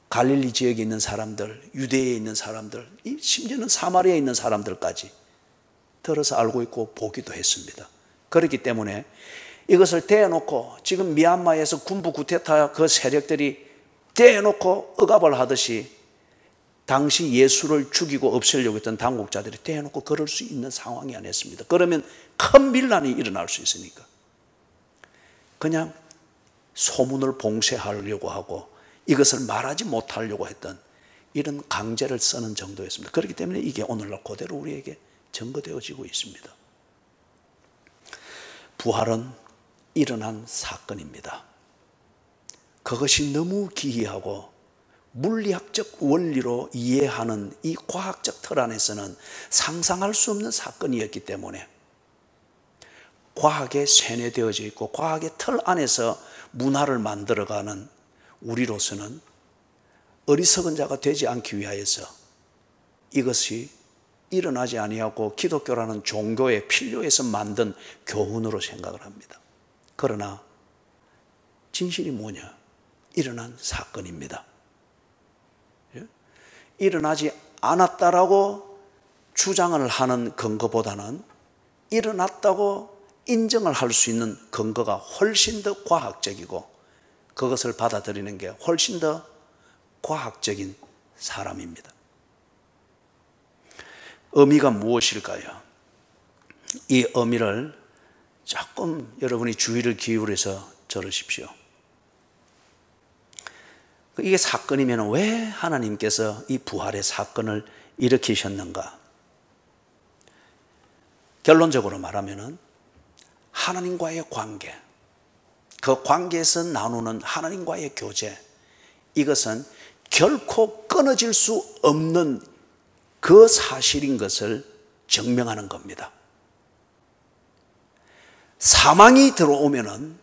갈릴리 지역에 있는 사람들, 유대에 있는 사람들, 심지어는 사마리아에 있는 사람들까지 들어서 알고 있고 보기도 했습니다. 그렇기 때문에 이것을 대놓고 지금 미얀마에서 군부 쿠데타 그 세력들이 대놓고 억압을 하듯이 당시 예수를 죽이고 없애려고 했던 당국자들이 대놓고 그럴 수 있는 상황이 아니었습니다. 그러면 큰 밀란이 일어날 수 있으니까 그냥 소문을 봉쇄하려고 하고 이것을 말하지 못하려고 했던 이런 강제를 쓰는 정도였습니다. 그렇기 때문에 이게 오늘날 그대로 우리에게 증거되어지고 있습니다. 부활은 일어난 사건입니다. 그것이 너무 기이하고 물리학적 원리로 이해하는 이 과학적 틀 안에서는 상상할 수 없는 사건이었기 때문에 과학에 세뇌되어져 있고 과학의 틀 안에서 문화를 만들어가는 우리로서는 어리석은 자가 되지 않기 위하여서 이것이 일어나지 아니하고 기독교라는 종교의 필요해서 만든 교훈으로 생각을 합니다. 그러나 진실이 뭐냐? 일어난 사건입니다. 일어나지 않았다라고 주장을 하는 근거보다는 일어났다고 인정을 할 수 있는 근거가 훨씬 더 과학적이고 그것을 받아들이는 게 훨씬 더 과학적인 사람입니다. 의미가 무엇일까요? 이 의미를 조금 여러분이 주의를 기울여서 들으십시오. 이게 사건이면 왜 하나님께서 이 부활의 사건을 일으키셨는가? 결론적으로 말하면 하나님과의 관계, 그 관계에서 나누는 하나님과의 교제, 이것은 결코 끊어질 수 없는 그 사실인 것을 증명하는 겁니다. 사망이 들어오면은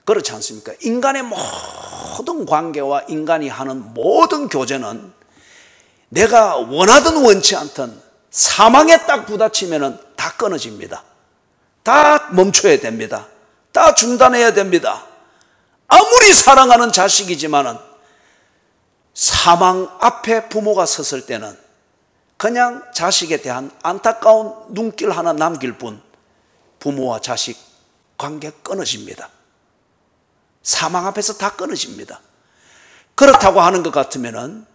그렇지 않습니까? 인간의 모든 관계와 인간이 하는 모든 교제는 내가 원하든 원치 않든 사망에 딱 부딪히면은 다 끊어집니다. 다 멈춰야 됩니다. 다 중단해야 됩니다. 아무리 사랑하는 자식이지만은 사망 앞에 부모가 섰을 때는 그냥 자식에 대한 안타까운 눈길 하나 남길 뿐 부모와 자식 관계 끊어집니다. 사망 앞에서 다 끊어집니다. 그렇다고 하는 것 같으면은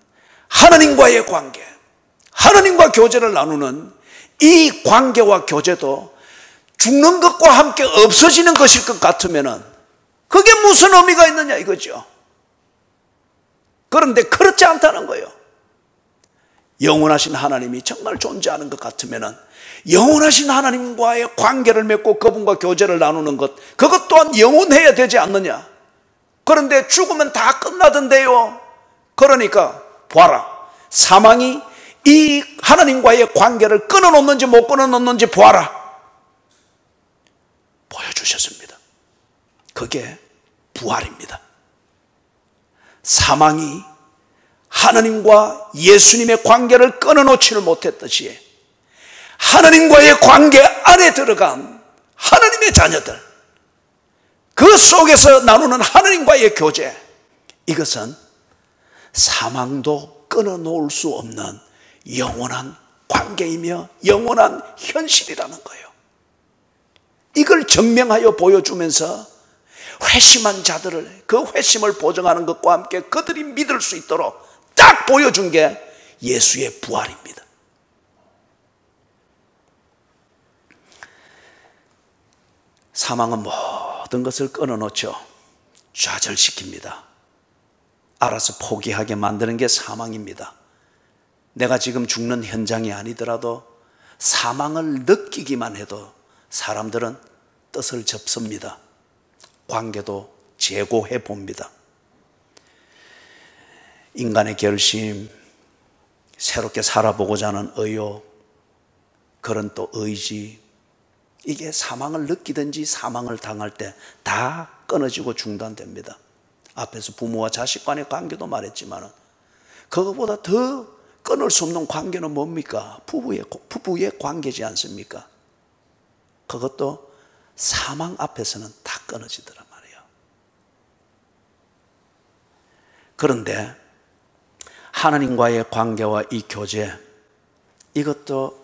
하나님과의 관계, 하나님과 교제를 나누는 이 관계와 교제도 죽는 것과 함께 없어지는 것일 것 같으면은 그게 무슨 의미가 있느냐 이거죠. 그런데 그렇지 않다는 거예요. 영원하신 하나님이 정말 존재하는 것 같으면은 영원하신 하나님과의 관계를 맺고 그분과 교제를 나누는 것, 그것 또한 영원해야 되지 않느냐. 그런데 죽으면 다 끝나던데요. 그러니까 보아라, 사망이 이 하나님과의 관계를 끊어놓는지 못 끊어놓는지 보아라, 보여주셨습니다. 그게 부활입니다. 사망이 하나님과 예수님의 관계를 끊어놓지를 못했듯이 하나님과의 관계 안에 들어간 하나님의 자녀들, 그 속에서 나누는 하나님과의 교제, 이것은 사망도 끊어놓을 수 없는 영원한 관계이며 영원한 현실이라는 거예요. 이걸 증명하여 보여주면서 회심한 자들을, 그 회심을 보증하는 것과 함께 그들이 믿을 수 있도록 딱 보여준 게 예수의 부활입니다. 사망은 모든 것을 끊어놓죠. 좌절시킵니다. 알아서 포기하게 만드는 게 사망입니다. 내가 지금 죽는 현장이 아니더라도 사망을 느끼기만 해도 사람들은 뜻을 접습니다. 관계도 재고해 봅니다. 인간의 결심, 새롭게 살아보고자 하는 의욕, 그런 또 의지, 이게 사망을 느끼든지 사망을 당할 때 다 끊어지고 중단됩니다. 앞에서 부모와 자식 간의 관계도 말했지만 그것보다 더 끊을 수 없는 관계는 뭡니까? 부부의 관계지 않습니까? 그것도 사망 앞에서는 다 끊어지더란 말이에요. 그런데 하나님과의 관계와 이 교제, 이것도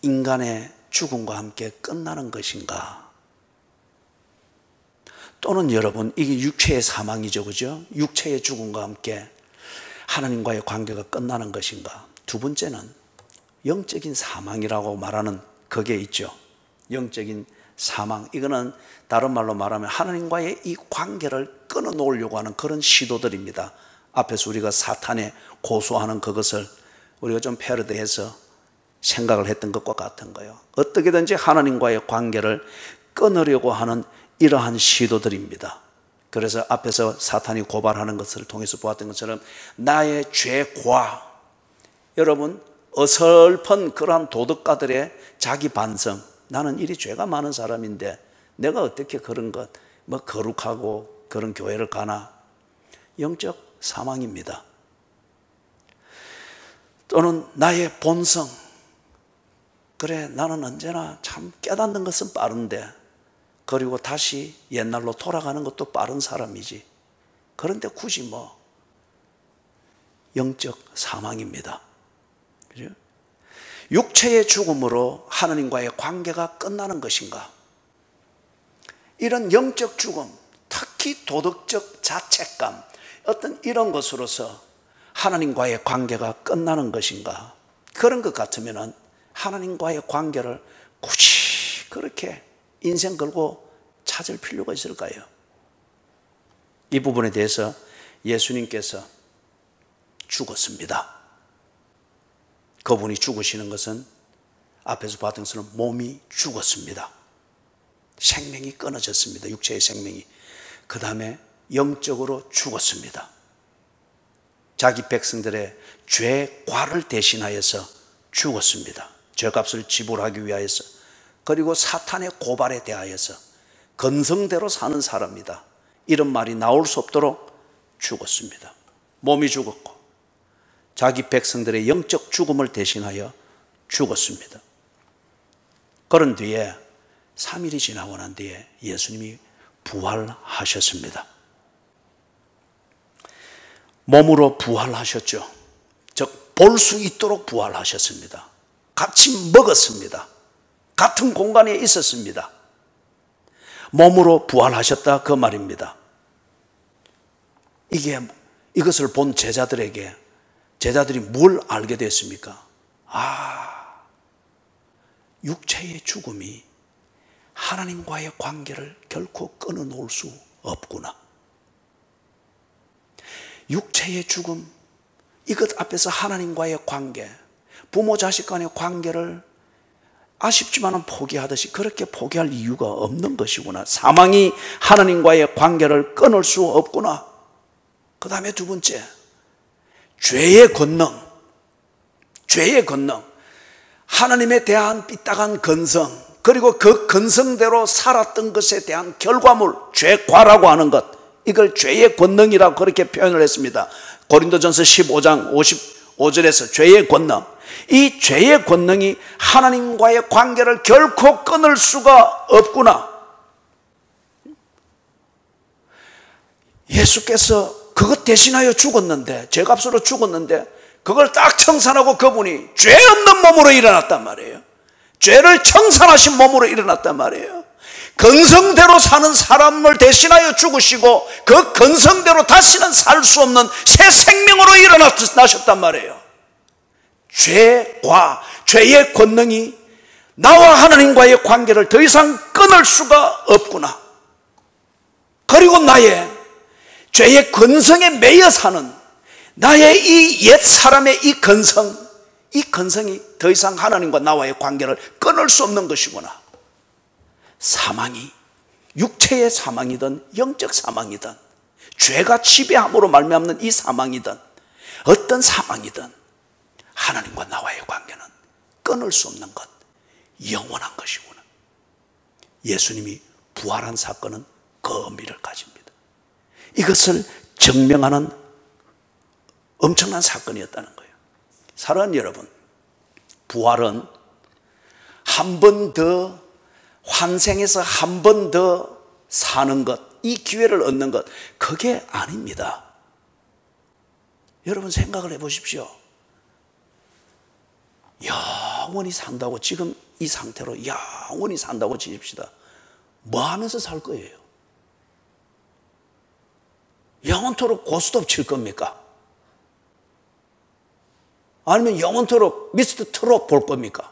인간의 죽음과 함께 끝나는 것인가? 또는 여러분, 이게 육체의 사망이죠, 그죠? 육체의 죽음과 함께 하나님과의 관계가 끝나는 것인가? 두 번째는 영적인 사망이라고 말하는 그게 있죠. 영적인 사망, 이거는 다른 말로 말하면 하나님과의 이 관계를 끊어놓으려고 하는 그런 시도들입니다. 앞에서 우리가 사탄에 고소하는 그것을 우리가 좀 패러디해서 생각을 했던 것과 같은 거예요. 어떻게든지 하나님과의 관계를 끊으려고 하는 이러한 시도들입니다. 그래서 앞에서 사탄이 고발하는 것을 통해서 보았던 것처럼 나의 죄과, 여러분 어설픈 그러한 도덕가들의 자기 반성, 나는 이리 죄가 많은 사람인데 내가 어떻게 그런 것, 거룩하고 그런 교회를 가나? 영적 사망입니다. 또는 나의 본성, 그래 나는 언제나 참 깨닫는 것은 빠른데 그리고 다시 옛날로 돌아가는 것도 빠른 사람이지, 그런데 굳이 영적 사망입니다. 그죠? 육체의 죽음으로 하나님과의 관계가 끝나는 것인가? 이런 영적 죽음, 특히 도덕적 자책감, 어떤 이런 것으로서 하나님과의 관계가 끝나는 것인가? 그런 것 같으면 하나님과의 관계를 굳이 그렇게 인생 걸고 찾을 필요가 있을까요? 이 부분에 대해서 예수님께서 죽었습니다. 그분이 죽으시는 것은 앞에서 봤던 것처럼 몸이 죽었습니다. 생명이 끊어졌습니다. 육체의 생명이. 그 다음에 영적으로 죽었습니다. 자기 백성들의 죄과를 대신하여서 죽었습니다. 죄값을 지불하기 위하여서. 그리고 사탄의 고발에 대하여서 건성대로 사는 사람이다, 이런 말이 나올 수 없도록 죽었습니다. 몸이 죽었고 자기 백성들의 영적 죽음을 대신하여 죽었습니다. 그런 뒤에 3일이 지나고 난 뒤에 예수님이 부활하셨습니다. 몸으로 부활하셨죠. 즉 볼 수 있도록 부활하셨습니다. 같이 먹었습니다. 같은 공간에 있었습니다. 몸으로 부활하셨다, 그 말입니다. 이것을 본 제자들이 뭘 알게 됐습니까? 육체의 죽음이 하나님과의 관계를 결코 끊어놓을 수 없구나. 육체의 죽음, 이것 앞에서 하나님과의 관계, 부모 자식 간의 관계를 아쉽지만 포기하듯이 그렇게 포기할 이유가 없는 것이구나. 사망이 하나님과의 관계를 끊을 수 없구나. 그 다음에 두 번째, 죄의 권능. 하나님에 대한 삐딱한 근성, 그리고 그 근성대로 살았던 것에 대한 결과물, 죄과라고 하는 것, 이걸 죄의 권능이라고 그렇게 표현을 했습니다. 고린도전서 15장 55절에서 죄의 권능, 이 죄의 권능이 하나님과의 관계를 결코 끊을 수가 없구나. 예수께서 그것 대신하여 죽었는데, 죄값으로 죽었는데, 그걸 딱 청산하고 그분이 죄 없는 몸으로 일어났단 말이에요. 죄를 청산하신 몸으로 일어났단 말이에요. 근성대로 사는 사람을 대신하여 죽으시고 그 근성대로 다시는 살 수 없는 새 생명으로 일어나셨단 말이에요. 죄의 권능이 나와 하나님과의 관계를 더 이상 끊을 수가 없구나. 그리고 나의 죄의 근성에 매여 사는 나의 이 옛 사람의 이 근성이 더 이상 하나님과 나와의 관계를 끊을 수 없는 것이구나. 사망이 육체의 사망이든 영적 사망이든 죄가 지배함으로 말미암는 이 사망이든 어떤 사망이든 하나님과 나와의 관계는 끊을 수 없는 것, 영원한 것이구나. 예수님이 부활한 사건은 그 의미를 가집니다. 이것을 증명하는 엄청난 사건이었다는 거예요. 사랑하는 여러분, 부활은 한 번 더 환생해서 한 번 더 사는 것, 이 기회를 얻는 것, 그게 아닙니다. 여러분 생각을 해보십시오. 영원히 산다고, 지금 이 상태로 영원히 산다고 치십시다. 뭐 하면서 살 거예요? 영원토록 고스톱 칠 겁니까? 아니면 영원토록 미스터 트롯 볼 겁니까?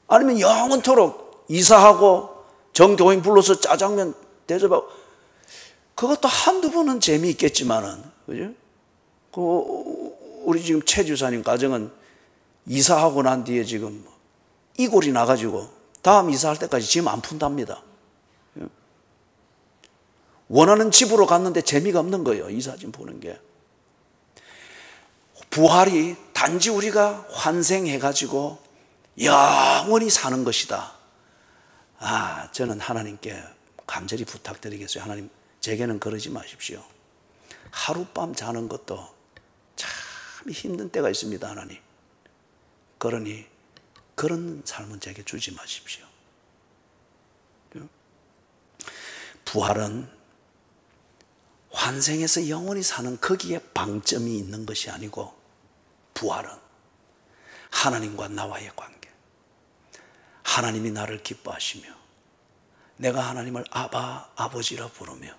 아니면 영원토록 이사하고 정교인 불러서 짜장면 대접하고, 그것도 한두 번은 재미있겠지만은, 그죠? 우리 지금 최 주사님 가정은 이사하고 난 뒤에 지금 이골이 나가지고 다음 이사할 때까지 짐 안 푼답니다. 원하는 집으로 갔는데 재미가 없는 거예요, 이사짐 푸는 게. 부활이 단지 우리가 환생해가지고 영원히 사는 것이다. 저는 하나님께 간절히 부탁드리겠어요. 하나님, 제게는 그러지 마십시오. 하룻밤 자는 것도 참 힘든 때가 있습니다, 하나님. 그러니 그런 삶은 제게 주지 마십시오. 부활은 환생에서 영원히 사는 거기에 방점이 있는 것이 아니고 부활은 하나님과 나와의 관계. 하나님이 나를 기뻐하시며 내가 하나님을 아바, 아버지라 부르며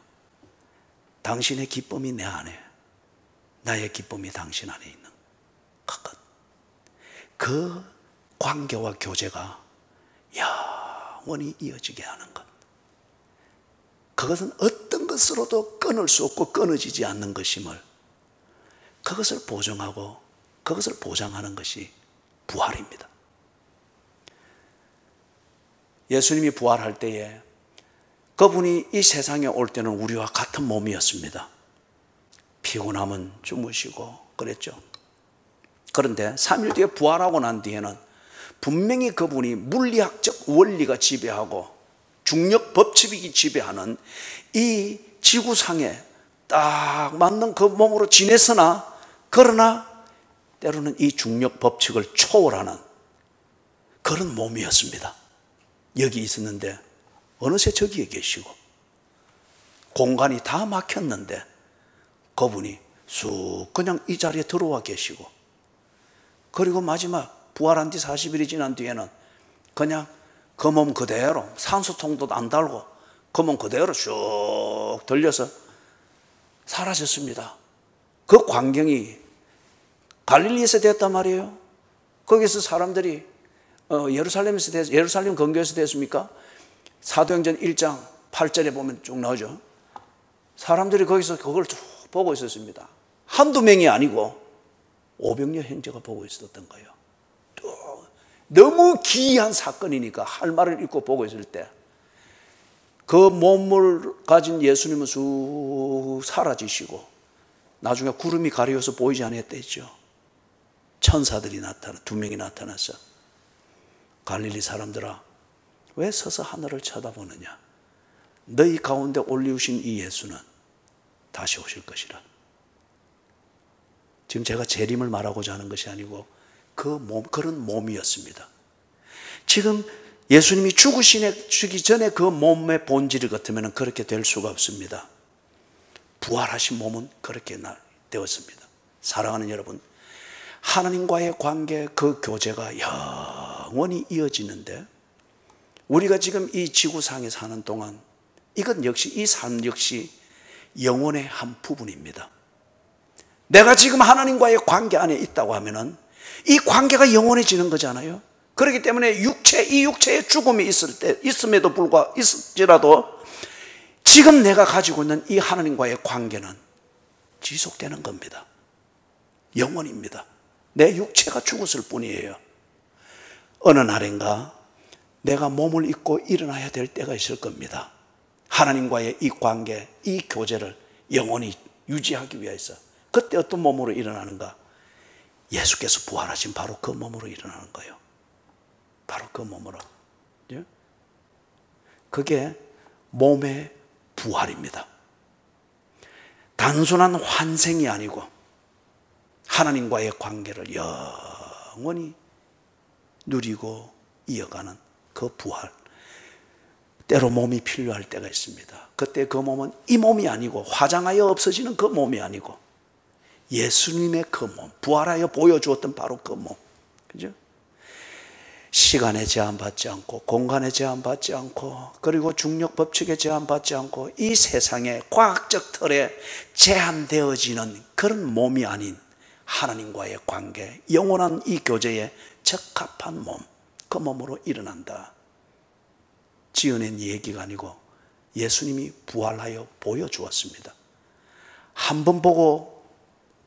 당신의 기쁨이 내 안에, 나의 기쁨이 당신 안에 있는 그것. 그 관계와 교제가 영원히 이어지게 하는 것. 그것은 어떤 것으로도 끊을 수 없고 끊어지지 않는 것임을, 그것을 보증하고 그것을 보장하는 것이 부활입니다. 예수님이 부활할 때에 그분이 이 세상에 올 때는 우리와 같은 몸이었습니다. 피곤하면 주무시고 그랬죠. 그런데 3일 뒤에 부활하고 난 뒤에는 분명히 그분이 물리학적 원리가 지배하고 중력 법칙이 지배하는 이 지구상에 딱 맞는 그 몸으로 지냈으나, 그러나 때로는 이 중력 법칙을 초월하는 그런 몸이었습니다. 여기 있었는데 어느새 저기에 계시고 공간이 다 막혔는데 그분이 쑥 그냥 이 자리에 들어와 계시고, 그리고 마지막 부활한 뒤 40일이 지난 뒤에는 그냥 그 몸 그대로 산소통도 안 달고 그 몸 그대로 쭉 들려서 사라졌습니다. 그 광경이 갈릴리에서 됐단 말이에요. 거기서 사람들이 예루살렘 근교에서 됐습니까? 사도행전 1장 8절에 보면 쭉 나오죠. 사람들이 거기서 그걸 쭉 보고 있었습니다. 한두 명이 아니고 500여 형제가 보고 있었던 거예요. 또 너무 기이한 사건이니까 할 말을 읽고 보고 있을 때 그 몸을 가진 예수님은 쑥 사라지시고 나중에 구름이 가려서 보이지 않았댔죠. 천사들이 나타나, 2명이 나타나서 갈릴리 사람들아, 왜 서서 하늘을 쳐다보느냐? 너희 가운데 올리우신 이 예수는 다시 오실 것이라. 지금 제가 재림을 말하고자 하는 것이 아니고 그런 몸이었습니다. 지금 예수님이 죽기 전에 그 몸의 본질이 같으면 그렇게 될 수가 없습니다. 부활하신 몸은 그렇게 되었습니다. 사랑하는 여러분, 하나님과의 관계, 그 교제가 영원히 이어지는데 우리가 지금 이 지구상에 사는 동안 이것 역시, 이 삶 역시 영혼의 한 부분입니다. 내가 지금 하나님과의 관계 안에 있다고 하면은 이 관계가 영원해지는 거잖아요. 그렇기 때문에 이 육체의 죽음이 있음에도 불구하고 있을지라도 지금 내가 가지고 있는 이 하나님과의 관계는 지속되는 겁니다. 영원입니다. 내 육체가 죽었을 뿐이에요. 어느 날인가 내가 몸을 입고 일어나야 될 때가 있을 겁니다. 하나님과의 이 관계, 이 교제를 영원히 유지하기 위해서. 그때 어떤 몸으로 일어나는가? 예수께서 부활하신 바로 그 몸으로 일어나는 거예요. 바로 그 몸으로. 그게 몸의 부활입니다. 단순한 환생이 아니고 하나님과의 관계를 영원히 누리고 이어가는 그 부활. 때로 몸이 필요할 때가 있습니다. 그때 그 몸은 이 몸이 아니고 화장하여 없어지는 그 몸이 아니고 예수님의 그 몸, 부활하여 보여주었던 바로 그 몸. 그죠? 시간에 제한받지 않고 공간에 제한받지 않고 그리고 중력 법칙에 제한받지 않고 이 세상의 과학적 틀에 제한되어지는 그런 몸이 아닌 하나님과의 관계, 영원한 이 교제에 적합한 몸, 그 몸으로 일어난다. 지어낸 얘기가 아니고 예수님이 부활하여 보여주었습니다. 한 번 보고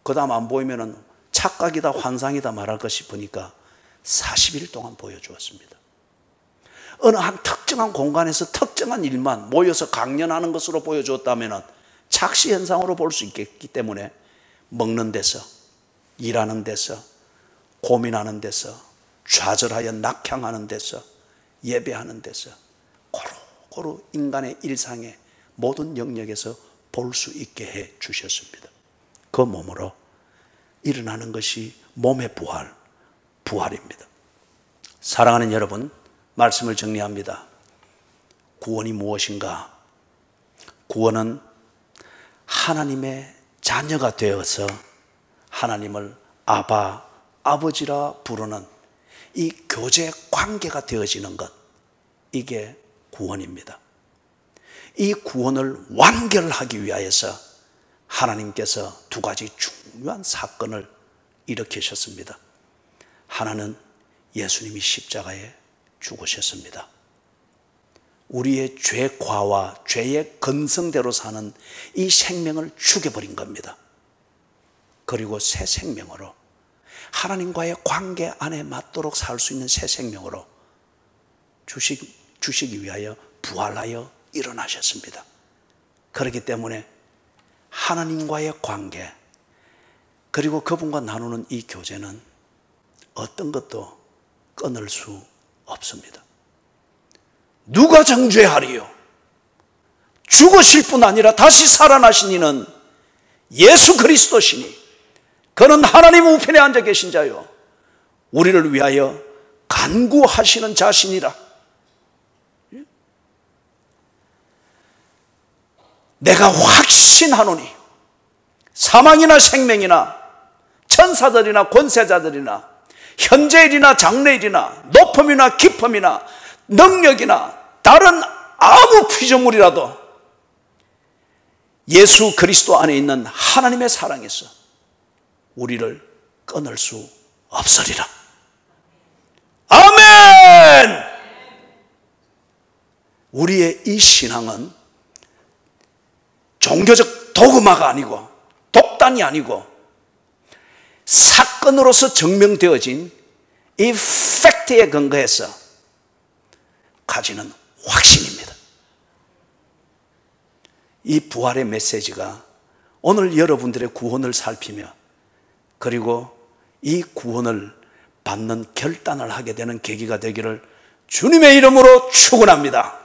그 다음 안 보이면 착각이다 환상이다 말할 것 싶으니까 40일 동안 보여주었습니다. 어느 한 특정한 공간에서 특정한 일만 모여서 강연하는 것으로 보여주었다면 착시현상으로 볼 수 있기 때문에 먹는 데서, 일하는 데서, 고민하는 데서, 좌절하여 낙향하는 데서, 예배하는 데서 고루고루 인간의 일상의 모든 영역에서 볼 수 있게 해 주셨습니다. 그 몸으로 일어나는 것이 몸의 부활입니다. 사랑하는 여러분, 말씀을 정리합니다. 구원이 무엇인가? 구원은 하나님의 자녀가 되어서 하나님을 아바, 아버지라 부르는 이 교제 관계가 되어지는 것, 이게 구원입니다. 이 구원을 완결하기 위하여서 하나님께서 두 가지 중요한 사건을 일으키셨습니다. 하나는 예수님이 십자가에 죽으셨습니다. 우리의 죄과와 죄의 근성대로 사는 이 생명을 죽여버린 겁니다. 그리고 새 생명으로, 하나님과의 관계 안에 맞도록 살 수 있는 새 생명으로 주시기 위하여 부활하여 일어나셨습니다. 그렇기 때문에 하나님과의 관계, 그리고 그분과 나누는 이 교제는 어떤 것도 끊을 수 없습니다. 누가 정죄하리요? 죽으실 뿐 아니라 다시 살아나신 이는 예수 그리스도시니 그는 하나님 우편에 앉아 계신 자요 우리를 위하여 간구하시는 자신이라. 내가 확신하노니 사망이나 생명이나 천사들이나 권세자들이나 현재일이나 장래일이나 높음이나 깊음이나 능력이나 다른 아무 피조물이라도 예수 그리스도 안에 있는 하나님의 사랑에서 우리를 끊을 수 없으리라. 아멘! 우리의 이 신앙은 종교적 도그마가 아니고 독단이 아니고 사건으로서 증명되어진 이 팩트에 근거해서 가지는 확신입니다. 이 부활의 메시지가 오늘 여러분들의 구원을 살피며 그리고 이 구원을 받는 결단을 하게 되는 계기가 되기를 주님의 이름으로 축원합니다.